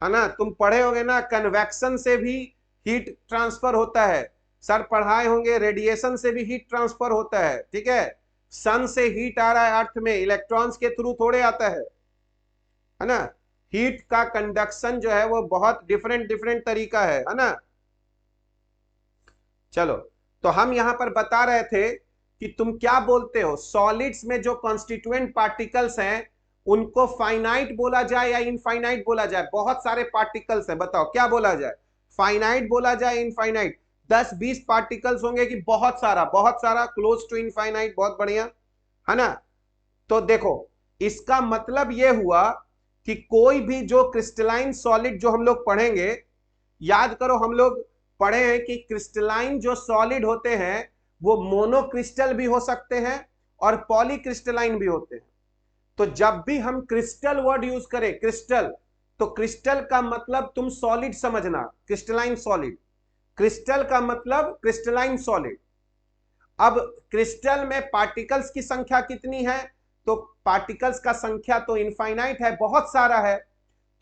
ना। तुम पढ़े होगे ना कन्वेक्शन से भी हीट ट्रांसफर होता है, सर पढ़ाए होंगे रेडिएशन से भी हीट ट्रांसफर होता है, ठीक है। सन से हीट आ रहा है अर्थ में, इलेक्ट्रॉन्स के थ्रू थोड़े आता है ना। हीट का कंडक्शन जो है वो बहुत डिफरेंट तरीका है ना। चलो, तो हम यहां पर बता रहे थे कि तुम क्या बोलते हो, सॉलिड्स में जो कॉन्स्टिट्यूएंट पार्टिकल्स हैं उनको फाइनाइट बोला जाए या इनफाइनाइट बोला जाए। बहुत सारे पार्टिकल्स हैं, बताओ क्या बोला जाए, फाइनाइट बोला जाए, इनफाइनाइट। 10-20 पार्टिकल्स होंगे कि बहुत सारा, बहुत सारा, क्लोज टू इनफाइनाइट, बहुत बढ़िया, है ना। तो देखो इसका मतलब यह हुआ कि कोई भी जो क्रिस्टलाइन सॉलिड जो हम लोग पढ़ेंगे, याद करो हम लोग पढ़े हैं कि क्रिस्टलाइन जो सॉलिड होते हैं वो मोनोक्रिस्टल भी हो सकते हैं और पॉलीक्रिस्टलाइन भी होते हैं। तो जब भी हम क्रिस्टल वर्ड यूज करें, क्रिस्टल, तो क्रिस्टल का मतलब तुम सॉलिड समझना, क्रिस्टलाइन सॉलिड। क्रिस्टल का मतलब क्रिस्टलाइन सॉलिड। अब क्रिस्टल में पार्टिकल्स की संख्या कितनी है? तो पार्टिकल्स का संख्या तो इनफाइनाइट है, बहुत सारा है।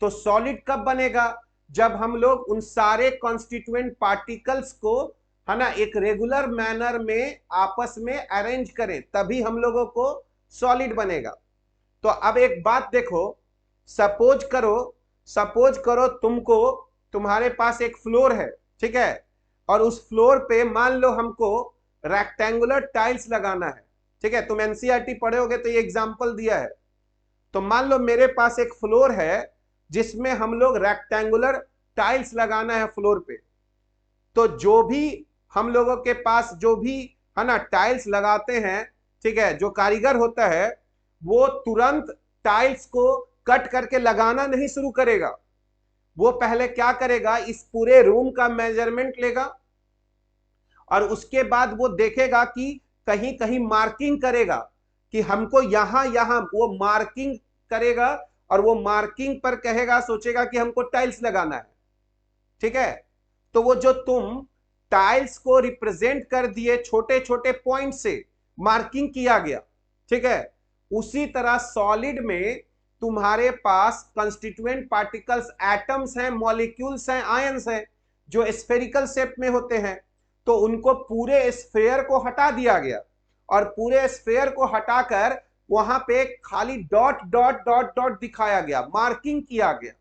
तो सॉलिड कब बनेगा? जब हम लोग उन सारे कॉन्स्टिट्यूएंट पार्टिकल्स को, है ना, एक रेगुलर मैनर में आपस में अरेंज करें, तभी हम लोगों को सॉलिड बनेगा। तो अब एक बात देखो, सपोज करो तुमको, तुम्हारे पास एक फ्लोर है, ठीक है, और उस फ्लोर पे मान लो हमको रेक्टेंगुलर टाइल्स लगाना है, ठीक है। तुम एनसीईआरटी पढ़े होगे तो ये एग्जांपल दिया है। तो मान लो मेरे पास एक फ्लोर है जिसमें हम लोग रेक्टेंगुलर टाइल्स लगाना है फ्लोर पे। तो जो भी हम लोगों के पास जो भी, है ना, टाइल्स लगाते हैं, ठीक है, जो कारीगर होता है वो तुरंत टाइल्स को कट करके लगाना नहीं शुरू करेगा। वो पहले क्या करेगा, इस पूरे रूम का मेजरमेंट लेगा और उसके बाद वो देखेगा कि कहीं कहीं मार्किंग करेगा कि हमको यहां यहां, वो मार्किंग करेगा और वो मार्किंग पर कहेगा, सोचेगा कि हमको टाइल्स लगाना है, ठीक है। तो वो जो तुम टाइल्स को रिप्रेजेंट कर दिए छोटे छोटे पॉइंट से, मार्किंग किया गया, ठीक है, उसी तरह सॉलिड में तुम्हारे पास कंस्टिट्यूएंट पार्टिकल्स, एटम्स हैं, मॉलिक्यूल्स हैं, आयंस हैं, जो स्फेरिकल शेप में होते हैं। तो उनको पूरे स्फेयर को हटा दिया गया और पूरे स्फेयर को हटाकर वहां पे खाली डॉट डॉट डॉट डॉट दिखाया गया, मार्किंग किया गया।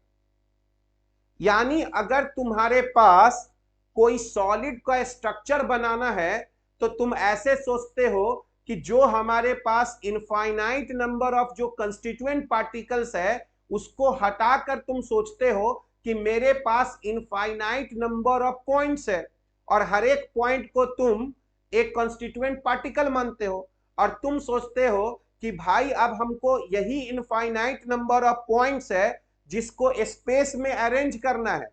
यानी अगर तुम्हारे पास कोई सॉलिड का स्ट्रक्चर बनाना है तो तुम ऐसे सोचते हो कि जो हमारे पास इनफाइनाइट नंबर ऑफ जो कंस्टिट्यूएंट पार्टिकल्स है उसको हटाकर तुम सोचते हो कि मेरे पास इनफाइनाइट नंबर ऑफ पॉइंट्स है और हर एक पॉइंट को तुम एक कंस्टिट्यूएंट पार्टिकल मानते हो और तुम सोचते हो कि भाई अब हमको यही इनफाइनाइट नंबर ऑफ पॉइंट्स है जिसको स्पेस में अरेंज करना है।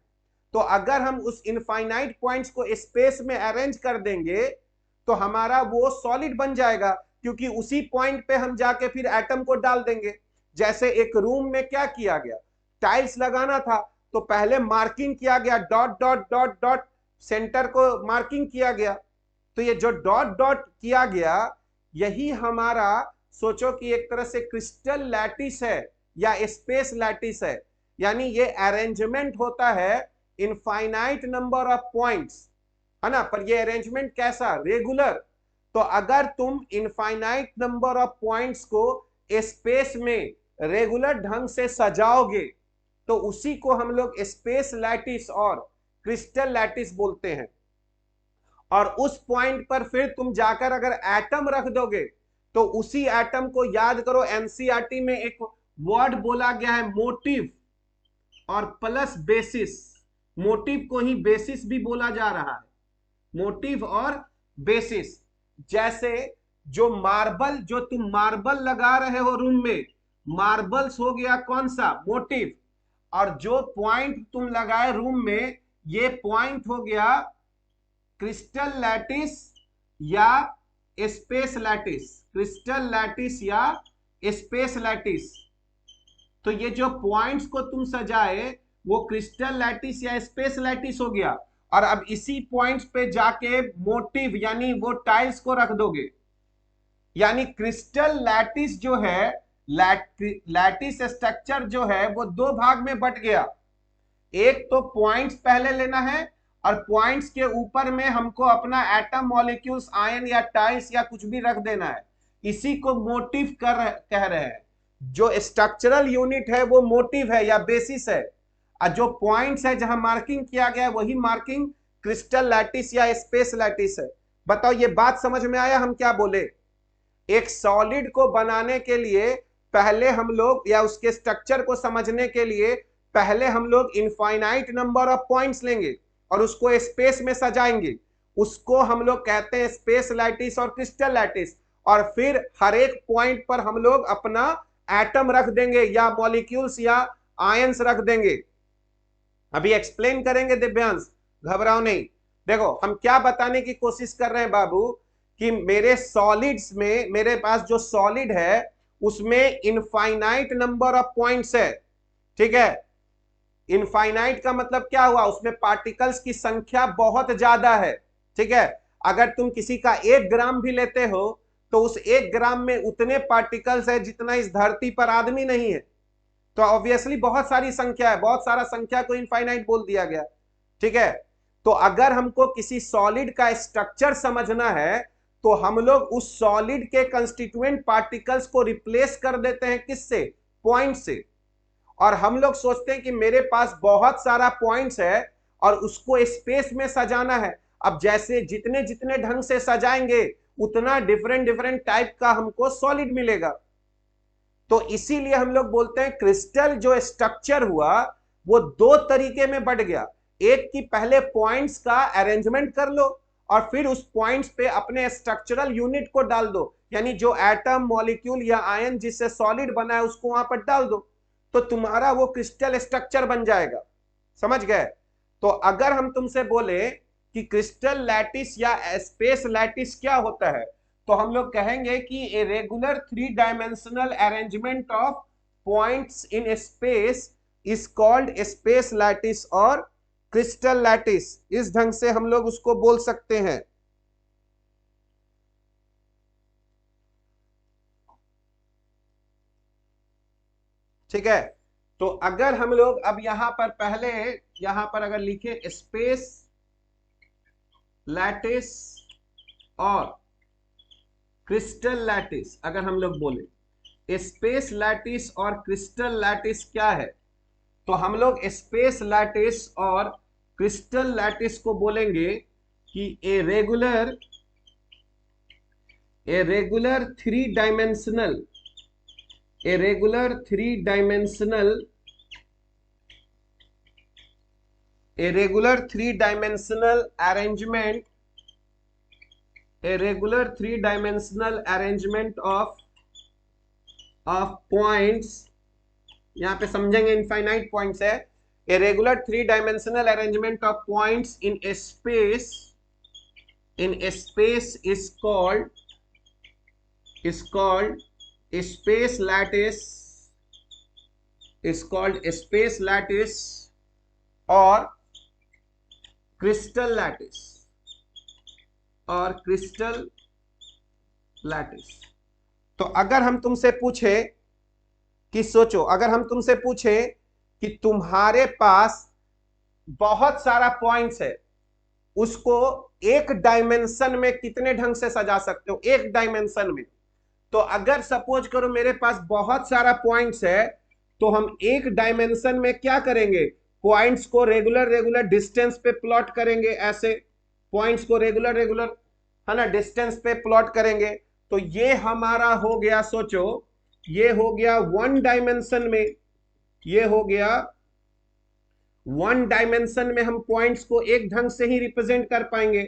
तो अगर हम उस इनफाइनाइट पॉइंट्स को स्पेस में अरेंज कर देंगे तो हमारा वो सॉलिड बन जाएगा, क्योंकि उसी पॉइंट पे हम जाके फिर एटम को डाल देंगे। जैसे एक रूम में क्या किया गया, टाइल्स लगाना था तो पहले मार्किंग किया गया, dot dot dot dot, centre को मार्किंग किया गया। तो ये जो डॉट डॉट किया गया यही हमारा, सोचो कि एक तरह से क्रिस्टल लैटिस है या स्पेस लैटिस है। यानी ये अरेंजमेंट होता है इनफाइनाइट नंबर ऑफ पॉइंट्स, है ना, पर ये अरेंजमेंट कैसा, रेगुलर। तो अगर तुम इनफाइनाइट नंबर ऑफ पॉइंट्स को स्पेस में रेगुलर ढंग से सजाओगे तो उसी को हम लोग स्पेस लैटिस और क्रिस्टल लैटिस बोलते हैं। और उस पॉइंट पर फिर तुम जाकर अगर एटम रख दोगे तो उसी एटम को, याद करो एनसीईआरटी में एक वर्ड बोला गया है मोटिव और प्लस बेसिस। मोटिव को ही बेसिस भी बोला जा रहा है, मोटिव और बेसिस। जैसे जो मार्बल, जो तुम मार्बल लगा रहे हो रूम में, मार्बल्स हो गया कौन सा, मोटिव। और जो पॉइंट तुम लगाए रूम में, ये पॉइंट हो गया क्रिस्टल लैटिस या स्पेस लैटिस, क्रिस्टल लैटिस या स्पेस लैटिस। तो ये जो पॉइंट्स को तुम सजाए वो क्रिस्टल लैटिस या स्पेस लैटिस हो गया। और अब इसी पॉइंट्स पे जाके मोटिव यानी वो टाइल्स को रख दोगे। यानी क्रिस्टल लैटिस जो है, लैटिस स्ट्रक्चर जो है वो दो भाग में बट गया। एक तो पॉइंट्स पहले लेना है और पॉइंट्स के ऊपर में हमको अपना एटम, मॉलिक्यूल्स, आयन या टाइल्स या कुछ भी रख देना है। इसी को मोटिव कह रहे हैं। जो स्ट्रक्चरल यूनिट है वो मोटिव है या बेसिस है, और जो पॉइंट्स है जहां मार्किंग किया गया है वही मार्किंग क्रिस्टल लैटिस या स्पेस लैटिस है। बताओ ये बात समझ में आया हम क्या बोले? एक सॉलिड को बनाने के लिए पहले हम लोग, या उसके स्ट्रक्चर को समझने के लिए पहले हम लोग इनफाइनाइट नंबर ऑफ पॉइंट्स लेंगे और उसको स्पेस में सजाएंगे। उसको हम लोग कहते हैं स्पेस लैटिस और क्रिस्टल लैटिस। और फिर हर एक पॉइंट पर हम लोग अपना एटम रख देंगे या मॉलिक्यूल्स या आयंस रख देंगे। अभी एक्सप्लेन करेंगे दिव्यांश, घबराओ नहीं। देखो हम क्या बताने की कोशिश कर रहे हैं बाबू, कि मेरे सॉलिड्स में, मेरे पास जो सॉलिड है उसमें इनफाइनाइट नंबर ऑफ पॉइंट्स है, ठीक है। इनफाइनाइट का मतलब क्या हुआ, उसमें पार्टिकल्स की संख्या बहुत ज्यादा है, ठीक है। अगर तुम किसी का 1 ग्राम भी लेते हो तो उस 1 ग्राम में उतने पार्टिकल्स है जितना इस धरती पर आदमी नहीं है। तो ऑब्वियसली बहुत सारी संख्या है, बहुत सारा संख्या को इनफाइनाइट बोल दिया गया, ठीक है। तो अगर हमको किसी सॉलिड का स्ट्रक्चर समझना है तो हम लोग उस सॉलिड के कंस्टिट्यूएंट पार्टिकल्स को रिप्लेस कर देते हैं, किससे, पॉइंट से। और हम लोग सोचते हैं कि मेरे पास बहुत सारा पॉइंट्स है और उसको स्पेस में सजाना है। अब जैसे जितने जितने ढंग से सजाएंगे उतना डिफरेंट डिफरेंट टाइप का हमको सॉलिड मिलेगा। तो इसीलिए हम लोग बोलते हैं क्रिस्टल जो स्ट्रक्चर हुआ वो 2 तरीके में बढ़ गया। एक की पहले पॉइंट्स का अरेंजमेंट कर लो और फिर उस पॉइंट्स पे अपने स्ट्रक्चरल यूनिट को डाल दो, यानी जो एटम, मॉलिक्यूल या आयन जिससे सॉलिड बना है उसको वहां पर डाल दो, तो तुम्हारा वो क्रिस्टल स्ट्रक्चर बन जाएगा। समझ गए। तो अगर हम तुमसे बोले कि क्रिस्टल लैटिस या स्पेस लैटिस क्या होता है, तो हम लोग कहेंगे कि a regular 3 dimensional arrangement of points in space is called space lattice और क्रिस्टल लैटिस। इस ढंग से हम लोग उसको बोल सकते हैं। ठीक है। तो अगर हम लोग अब यहां पर पहले यहां पर अगर लिखे स्पेस लैटिस और क्रिस्टल लैटिस, अगर हम लोग बोले स्पेस लैटिस और क्रिस्टल लैटिस क्या है, तो हम लोग स्पेस लैटिस और क्रिस्टल लैटिस को बोलेंगे कि a regular three dimensional arrangement of points, यहां पे समझेंगे इनफाइनाइट पॉइंट्स है। A regular 3 dimensional arrangement of points in space is called space lattice और क्रिस्टल लैटिस। तो अगर हम तुमसे पूछे कि सोचो, अगर हम तुमसे पूछे कि तुम्हारे पास बहुत सारा पॉइंट्स है, उसको 1 डायमेंशन में कितने ढंग से सजा सकते हो, 1 डायमेंशन में। तो अगर सपोज करो मेरे पास बहुत सारा पॉइंट्स है, तो हम 1 डायमेंशन में क्या करेंगे, पॉइंट्स को रेगुलर डिस्टेंस पे प्लॉट करेंगे। ऐसे पॉइंट्स को रेगुलर है ना डिस्टेंस पे प्लॉट करेंगे। तो ये हमारा हो गया, सोचो ये हो गया 1 डायमेंशन में, ये हो गया 1 डायमेंशन में हम पॉइंट्स को एक ढंग से ही रिप्रेजेंट कर पाएंगे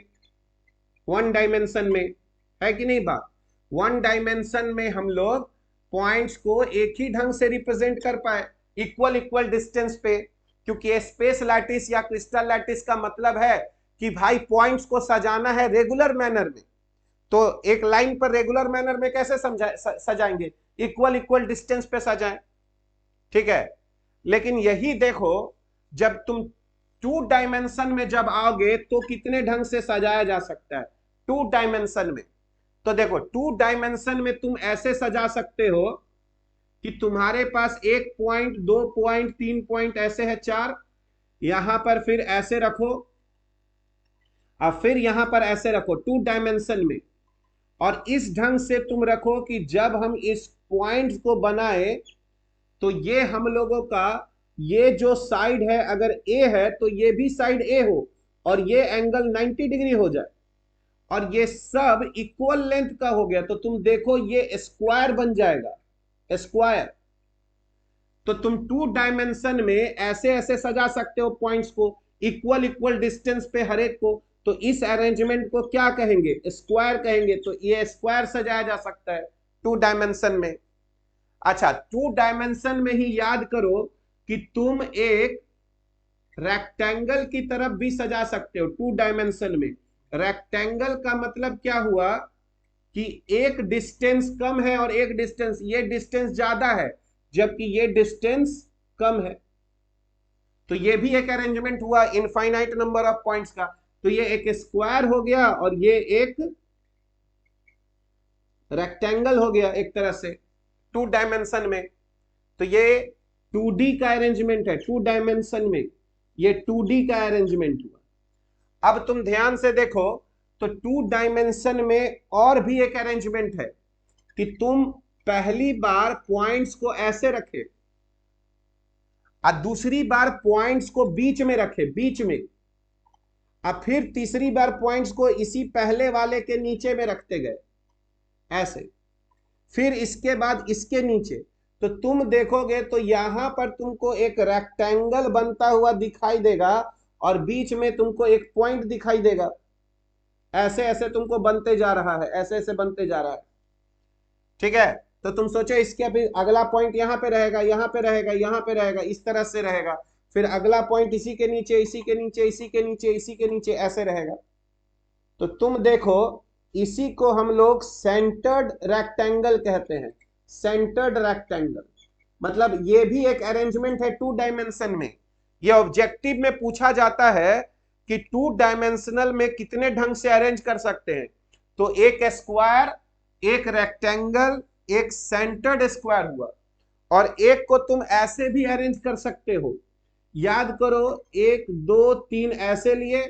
1 डायमेंशन में, है कि नहीं बात। 1 डायमेंशन में हम लोग पॉइंट्स को एक ही ढंग से रिप्रेजेंट कर पाए इक्वल डिस्टेंस पे, क्योंकि स्पेस लैटिस या क्रिस्टल लैटिस का मतलब है कि भाई पॉइंट्स को सजाना है रेगुलर मैनर में। तो एक लाइन पर रेगुलर मैनर में कैसे सजाएंगे, इक्वल डिस्टेंस पे सजाएं, ठीक है। लेकिन यही देखो, जब तुम 2 डायमेंशन में जब आओगे तो कितने ढंग से सजाया जा सकता है 2 डायमेंशन में। तो देखो 2 डायमेंशन में तुम ऐसे सजा सकते हो कि तुम्हारे पास 1 पॉइंट, 2 पॉइंट, 3 पॉइंट, ऐसे है 4, यहां पर फिर ऐसे रखो, अब फिर यहां पर ऐसे रखो 2 डायमेंशन में। और इस ढंग से तुम रखो कि जब हम इस पॉइंट को बनाए तो ये हम लोगों का ये जो साइड है अगर ए है तो ये भी साइड ए हो और ये एंगल 90 डिग्री हो जाए और ये सब इक्वल लेंथ का हो गया, तो तुम देखो ये स्क्वायर बन जाएगा, स्क्वायर। तो तुम 2 डायमेंशन में ऐसे ऐसे सजा सकते हो पॉइंट्स को इक्वल डिस्टेंस पे हर एक को। तो इस अरेंजमेंट को क्या कहेंगे, स्क्वायर कहेंगे। तो ये स्क्वायर सजाया जा सकता है 2 डायमेंशन में। अच्छा, 2 डायमेंशन में ही याद करो कि तुम एक रेक्टेंगल की तरफ भी सजा सकते हो 2 डायमेंशन में। रेक्टेंगल का मतलब क्या हुआ कि एक डिस्टेंस कम है और एक डिस्टेंस, ये डिस्टेंस ज्यादा है जबकि ये डिस्टेंस कम है। तो ये भी एक अरेंजमेंट हुआ इनफाइनाइट नंबर ऑफ पॉइंट्स का। तो ये एक स्क्वायर हो गया और ये एक रेक्टेंगल हो गया एक तरह से 2 डायमेंशन में। तो ये 2D का अरेंजमेंट है, 2 डायमेंशन में ये 2D का अरेंजमेंट हुआ। अब तुम ध्यान से देखो तो 2 डायमेंशन में और भी एक अरेंजमेंट है कि तुम पहली बार पॉइंट्स को ऐसे रखे और दूसरी बार पॉइंट्स को बीच में रखे, बीच में, और फिर तीसरी बार पॉइंट्स को इसी पहले वाले के नीचे में रखते गए ऐसे, फिर इसके बाद इसके नीचे। तो तुम देखोगे तो यहां पर तुमको एक रेक्टेंगल बनता हुआ दिखाई देगा और बीच में तुमको एक पॉइंट दिखाई देगा। ऐसे ऐसे तुमको बनते जा रहा है, ऐसे ऐसे बनते जा रहा है, ठीक है। तो तुम सोचो इसके अभी अगला पॉइंट यहां पे रहेगा, यहां पे रहेगा, यहां पे रहेगा, इस तरह से रहेगा, फिर अगला पॉइंट इसी के नीचे, इसी के नीचे, इसी के नीचे, इसी के नीचे, ऐसे रहेगा। तो तुम देखो इसी को हम लोग सेंटर्ड रेक्टेंगल कहते हैं। सेंटर्ड रेक्टेंगल मतलब ये भी एक अरेंजमेंट है 2 डायमेंशन में। ये ऑब्जेक्टिव में पूछा जाता है कि 2 डायमेंशनल में कितने ढंग से अरेंज कर सकते हैं। तो एक स्क्वायर, एक रेक्टेंगल, एक सेंटर्ड स्क्वायर हुआ, और एक को तुम ऐसे भी अरेंज कर सकते हो। याद करो 1 2 3 ऐसे लिए,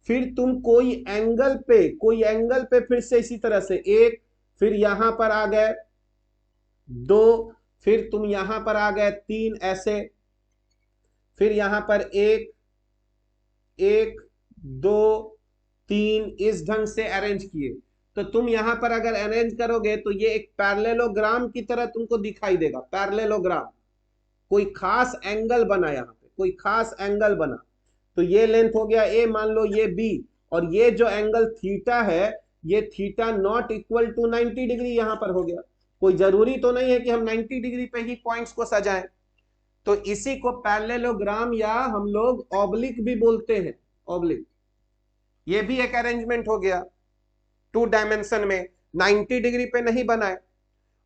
फिर तुम कोई एंगल पे फिर से इसी तरह से 1, फिर यहां पर आ गए 2, फिर तुम यहां पर आ गए 3 ऐसे, फिर यहां पर 1 1 2 3 इस ढंग से अरेंज किए। तो तुम यहां पर अगर अरेंज करोगे तो ये एक पैरेललोग्राम की तरह तुमको दिखाई देगा। पैरेललोग्राम, कोई खास एंगल बना, यहां पे कोई खास एंगल बना। तो ये लेंथ हो गया ए, मान लो ये बी, और ये जो एंगल थीटा है ये theta not equal to 90 degree यहां पर हो गया। कोई जरूरी तो नहीं है कि हम 90 डिग्री पे ही पॉइंट्स को सजाएं। तो इसी को पैरेललोग्राम या हम लोग ऑब्लिक भी बोलते हैं, ऑब्लिक। ये भी एक अरेंजमेंट हो गया 2 डायमेंशन में, 90 डिग्री पे नहीं बनाए।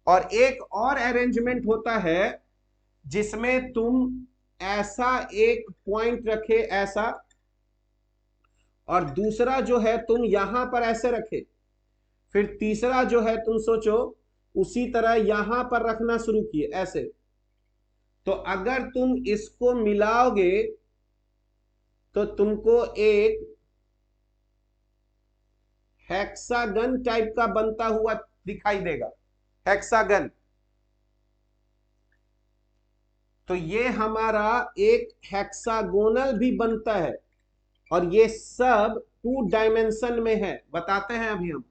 और एक और अरेंजमेंट होता है जिसमें तुम ऐसा एक पॉइंट रखे ऐसा, और दूसरा जो है तुम यहां पर ऐसे रखे, फिर तीसरा जो है तुम सोचो उसी तरह यहां पर रखना शुरू किए ऐसे। तो अगर तुम इसको मिलाओगे तो तुमको एक हेक्सागन टाइप का बनता हुआ दिखाई देगा, हेक्सागन। तो ये हमारा एक हेक्सागोनल भी बनता है, और ये सब 2 डायमेंशन में है। बताते हैं अभी हम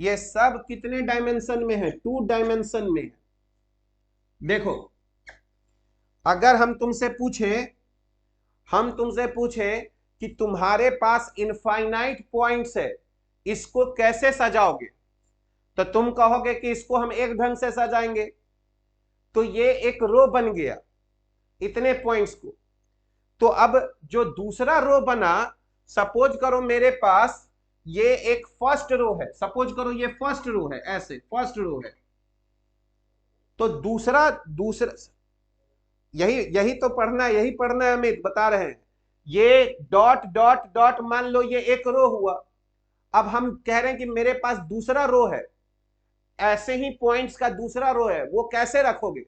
ये सब कितने डायमेंशन में है, 2 डायमेंशन में है। देखो अगर हम तुमसे पूछे कि तुम्हारे पास इनफाइनाइट पॉइंट्स है, इसको कैसे सजाओगे, तो तुम कहोगे कि इसको हम एक ढंग से सजाएंगे। तो ये एक रो बन गया इतने पॉइंट्स को। तो अब जो दूसरा रो बना, सपोज करो मेरे पास ये एक फर्स्ट रो है, सपोज करो ये फर्स्ट रो है, ऐसे फर्स्ट रो है। तो दूसरा यही यही तो पढ़ना है, यही पढ़ना है अमित, बता रहे हैं। ये डॉट डॉट डॉट मान लो ये एक रो हुआ। अब हम कह रहे हैं कि मेरे पास दूसरा रो है, ऐसे ही पॉइंट्स का दूसरा रो है, वो कैसे रखोगे।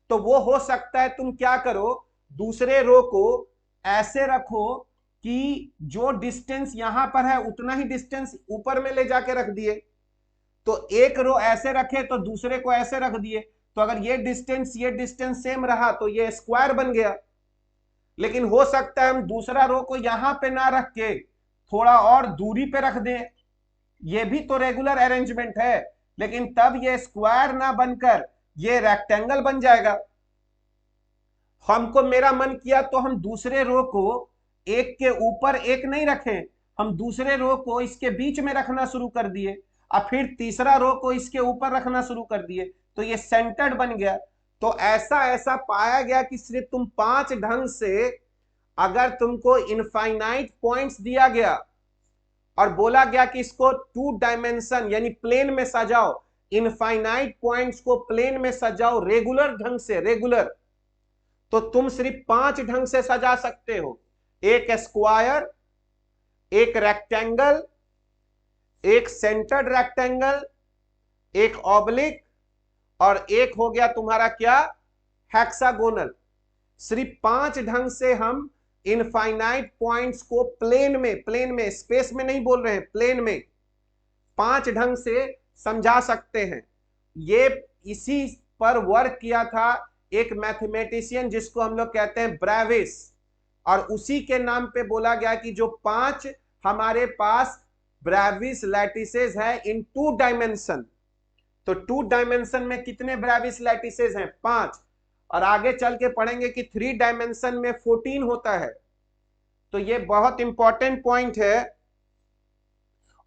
तो वो हो सकता है तुम क्या करो, दूसरे रो को ऐसे रखो कि जो डिस्टेंस यहां पर है उतना ही डिस्टेंस ऊपर में ले जाके रख दिए। तो एक रो ऐसे रखे तो दूसरे को ऐसे रख दिए। तो अगर ये डिस्टेंस सेम रहा तो ये स्क्वायर बन गया। लेकिन हो सकता है हम दूसरा रो को यहां पे ना रख के थोड़ा और दूरी पे रख दें, ये भी तो रेगुलर अरेंजमेंट है, लेकिन तब ये स्क्वायर ना बनकर ये रेक्टेंगल बन जाएगा। हमको मेरा मन किया तो हम दूसरे रो को एक के ऊपर एक नहीं रखें, हम दूसरे रो को इसके बीच में रखना शुरू कर दिए, और फिर तीसरा रो को इसके ऊपर रखना शुरू कर दिए, तो ये सेंटर्ड बन गया। तो ऐसा ऐसा पाया गया कि सिर्फ तुम 5 ढंग से अगर तुमको इनफाइनाइट पॉइंट्स दिया गया और बोला गया कि इसको 2 डायमेंशन यानी प्लेन में सजाओ, इनफाइनाइट पॉइंट्स को प्लेन में सजाओ रेगुलर ढंग से, रेगुलर, तो तुम सिर्फ 5 ढंग से सजा सकते हो, एक स्क्वायर, एक रेक्टेंगल, एक सेंटर्ड रेक्टेंगल, एक ऑब्लिक, और एक हो गया तुम्हारा क्या, हेक्सागोनल। सिर्फ 5 ढंग से हम इनफाइनाइट पॉइंट्स को प्लेन में स्पेस में नहीं बोल रहे हैं, प्लेन में 5 ढंग से समझा सकते हैं। ये इसी पर वर्क किया था एक मैथमेटिशियन जिसको हम लोग कहते हैं ब्रेविस, और उसी के नाम पे बोला गया कि जो 5 हमारे पास ब्रेविस लैटिसेस है इन 2 डायमेंशन। तो 2 डायमेंशन में कितने ब्रेविस लैटिसेस हैं, 5, और आगे चल के पढ़ेंगे कि 3 डायमेंशन में 14 होता है। तो ये बहुत इंपॉर्टेंट पॉइंट है।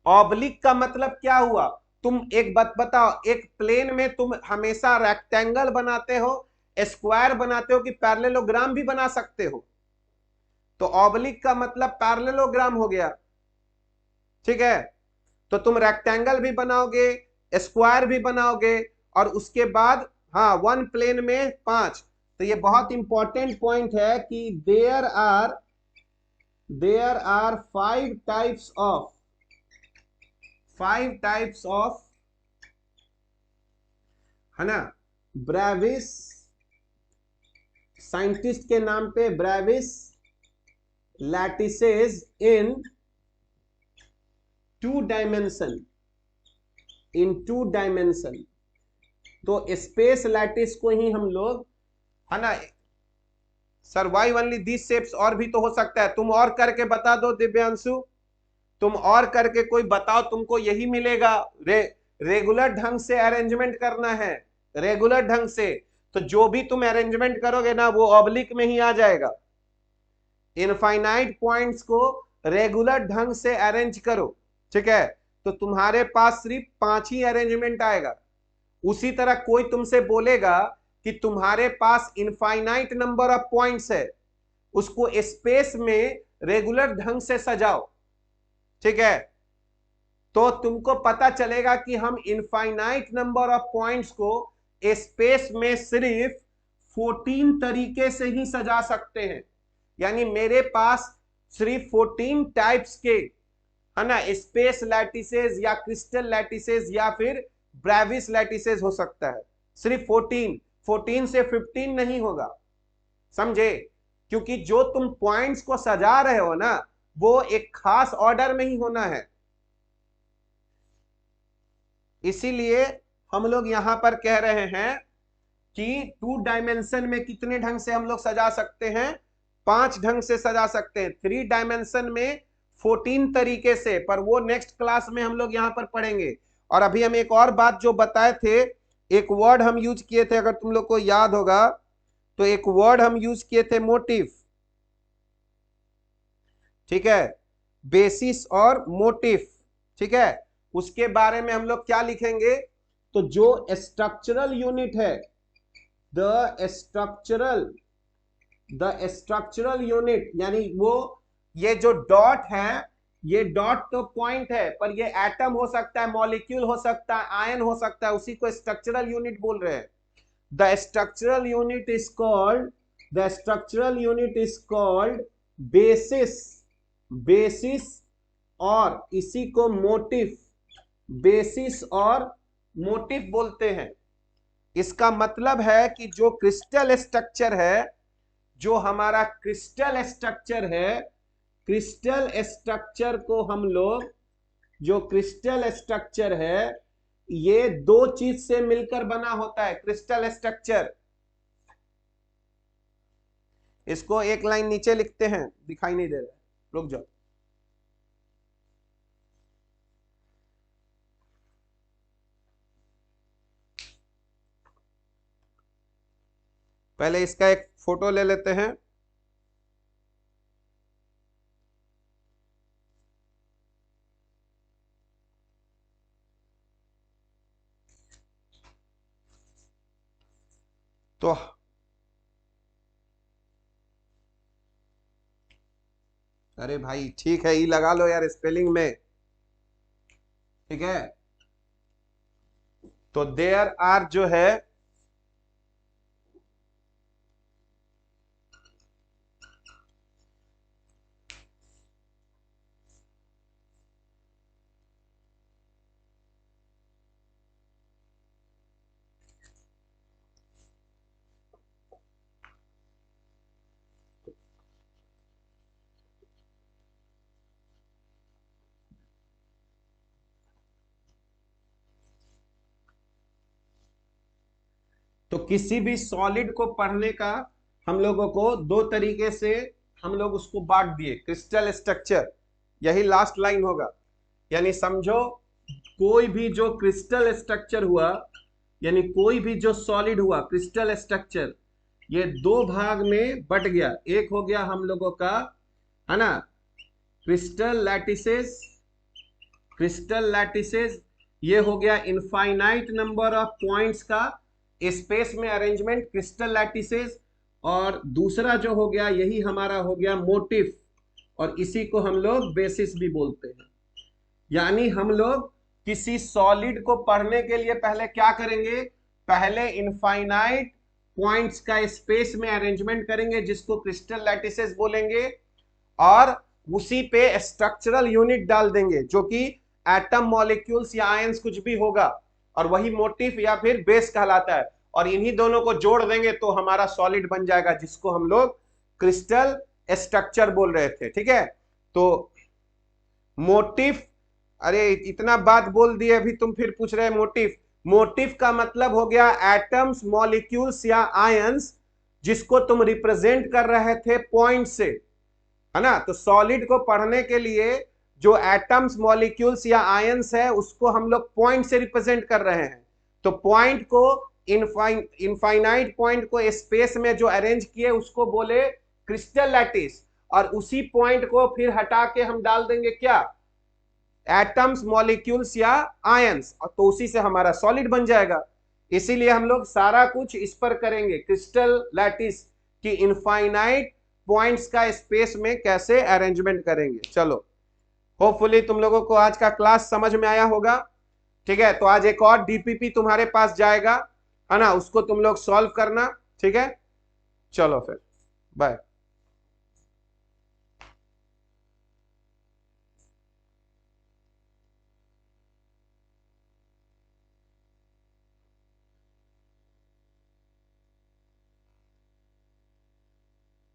ऑब्लिक का मतलब क्या हुआ, तुम एक बात बताओ, एक प्लेन में तुम हमेशा रेक्टेंगल बनाते हो, स्क्वायर बनाते हो, कि पैरेललोग्राम भी बना सकते हो? तो ऑब्लिक का मतलब पैरेललोग्राम हो गया, ठीक है। तो तुम रेक्टेंगल भी बनाओगे, स्क्वायर भी बनाओगे, और उसके बाद हाँ 1 प्लेन में 5। तो ये बहुत इंपॉर्टेंट पॉइंट है कि देयर आर 5 टाइप्स ऑफ, है ना, ब्रेविस, साइंटिस्ट के नाम पे Bravais lattices in 2 dimension, in 2 dimension. तो स्पेस लैटिस को ही हम लोग, है ना, sir why only this shapes, और भी तो हो सकता है, तुम और करके बता दो दिव्यांशु, तुम और करके कोई बताओ, तुमको यही मिलेगा। रेगुलर ढंग से अरेंजमेंट करना है, रेगुलर ढंग से, तो जो भी तुम अरेंजमेंट करोगे ना वो ऑब्लिक में ही आ जाएगा। इनफाइनाइट पॉइंट्स को रेगुलर ढंग से अरेंज करो, ठीक है, तो तुम्हारे पास सिर्फ 5 ही अरेंजमेंट आएगा। उसी तरह कोई तुमसे बोलेगा कि तुम्हारे पास इनफाइनाइट नंबर ऑफ पॉइंट्स है, उसको स्पेस में रेगुलर ढंग से सजाओ, ठीक है, तो तुमको पता चलेगा कि हम इनफाइनाइट नंबर ऑफ पॉइंट्स को स्पेस में सिर्फ 14 तरीके से ही सजा सकते हैं। यानी मेरे पास सिर्फ 14 टाइप्स के, है ना, स्पेस लैटिसेस या क्रिस्टल लैटिसेस या फिर ब्रेविस लैटिसेस हो सकता है, सिर्फ 14 से 15 नहीं होगा, समझे? क्योंकि जो तुम पॉइंट्स को सजा रहे हो ना वो एक खास ऑर्डर में ही होना है। इसीलिए हम लोग यहां पर कह रहे हैं कि 2 डायमेंशन में कितने ढंग से हम लोग सजा सकते हैं, 5 ढंग से सजा सकते हैं। 3 डायमेंशन में 14 तरीके से, पर वो नेक्स्ट क्लास में हम लोग यहां पर पढ़ेंगे। और अभी हम एक और बात जो बताए थे, एक वर्ड हम यूज किए थे, अगर तुम लोग को याद होगा तो एक वर्ड हम यूज किए थे, मोटिव, ठीक है, बेसिस और मोटिव, ठीक है। उसके बारे में हम लोग क्या लिखेंगे, तो जो स्ट्रक्चरल यूनिट है, द स्ट्रक्चरल यूनिट, यानी वो, ये जो डॉट है, ये डॉट तो पॉइंट है, पर ये एटम हो सकता है, मॉलिक्यूल हो सकता है, आयन हो सकता है, उसी को स्ट्रक्चरल यूनिट बोल रहे हैं। The structural unit is called basis, और इसी को मोटिव, बेसिस और मोटिव बोलते हैं। इसका मतलब है कि जो क्रिस्टल स्ट्रक्चर है, जो हमारा क्रिस्टल स्ट्रक्चर है, क्रिस्टल स्ट्रक्चर को हम लोग, जो क्रिस्टल स्ट्रक्चर है ये 2 चीज से मिलकर बना होता है क्रिस्टल स्ट्रक्चर। इसको एक लाइन नीचे लिखते हैं, दिखाई नहीं दे रहा है, रुक जाओ। पहले इसका एक फोटो ले लेते हैं। तो अरे भाई ठीक है, ई लगा लो यार स्पेलिंग में, ठीक है। तो देयर आर जो है, तो किसी भी सॉलिड को पढ़ने का हम लोगों को दो तरीके से हम लोग उसको बांट दिए, क्रिस्टल स्ट्रक्चर, यही लास्ट लाइन होगा। यानी समझो कोई भी जो क्रिस्टल स्ट्रक्चर हुआ, यानी कोई भी जो सॉलिड हुआ क्रिस्टल स्ट्रक्चर, ये दो भाग में बट गया। एक हो गया हम लोगों का, है ना, क्रिस्टल लैटिसेस, क्रिस्टल लैटिसेस, ये हो गया इनफाइनाइट नंबर ऑफ पॉइंट्स का स्पेस में अरेंजमेंट, क्रिस्टल लैटिसेस। और दूसरा जो हो गया, यही हमारा हो गया मोटिफ, और इसी को हम लोग बेसिस भी बोलते हैं। यानी हम लोग किसी सॉलिड को पढ़ने के लिए पहले क्या करेंगे, पहले इनफाइनाइट पॉइंट्स का स्पेस में अरेंजमेंट करेंगे जिसको क्रिस्टल लैटिसेस बोलेंगे, और उसी पे स्ट्रक्चरल यूनिट डाल देंगे जो कि एटम, मॉलिक्यूल्स या आयंस कुछ भी होगा, और वही मोटिफ या फिर बेस कहलाता है। और इन्हीं दोनों को जोड़ देंगे तो हमारा सॉलिड बन जाएगा जिसको हम लोग क्रिस्टल स्ट्रक्चर बोल रहे थे। ठीक है, तो मोटिफ, अरे इतना बात बोल दिए अभी तुम फिर पूछ रहे मोटिफ। मोटिफ का मतलब हो गया एटम्स, मॉलिक्यूल्स या आयंस जिसको तुम रिप्रेजेंट कर रहे थे पॉइंट से, है ना। तो सॉलिड को पढ़ने के लिए जो एटम्स, मॉलिक्यूल्स या आयंस है उसको हम लोग पॉइंट से रिप्रेजेंट कर रहे हैं। तो पॉइंट को, इनफाइनाइट पॉइंट को स्पेस में जो अरेंज किए उसको बोले क्रिस्टल लैटिस, और उसी पॉइंट को फिर हटा के हम डाल देंगे क्या, एटम्स, मॉलिक्यूल्स या आयंस, तो उसी से हमारा सॉलिड बन जाएगा। इसीलिए हम लोग सारा कुछ इस पर करेंगे, क्रिस्टल लैटिस की इनफाइनाइट पॉइंट्स का स्पेस में कैसे अरेंजमेंट करेंगे। चलो, होपफुली तुम लोगों को आज का क्लास समझ में आया होगा। ठीक है, तो आज एक और डीपीपी तुम्हारे पास जाएगा, है ना, उसको तुम लोग सॉल्व करना। ठीक है, चलो फिर बाय।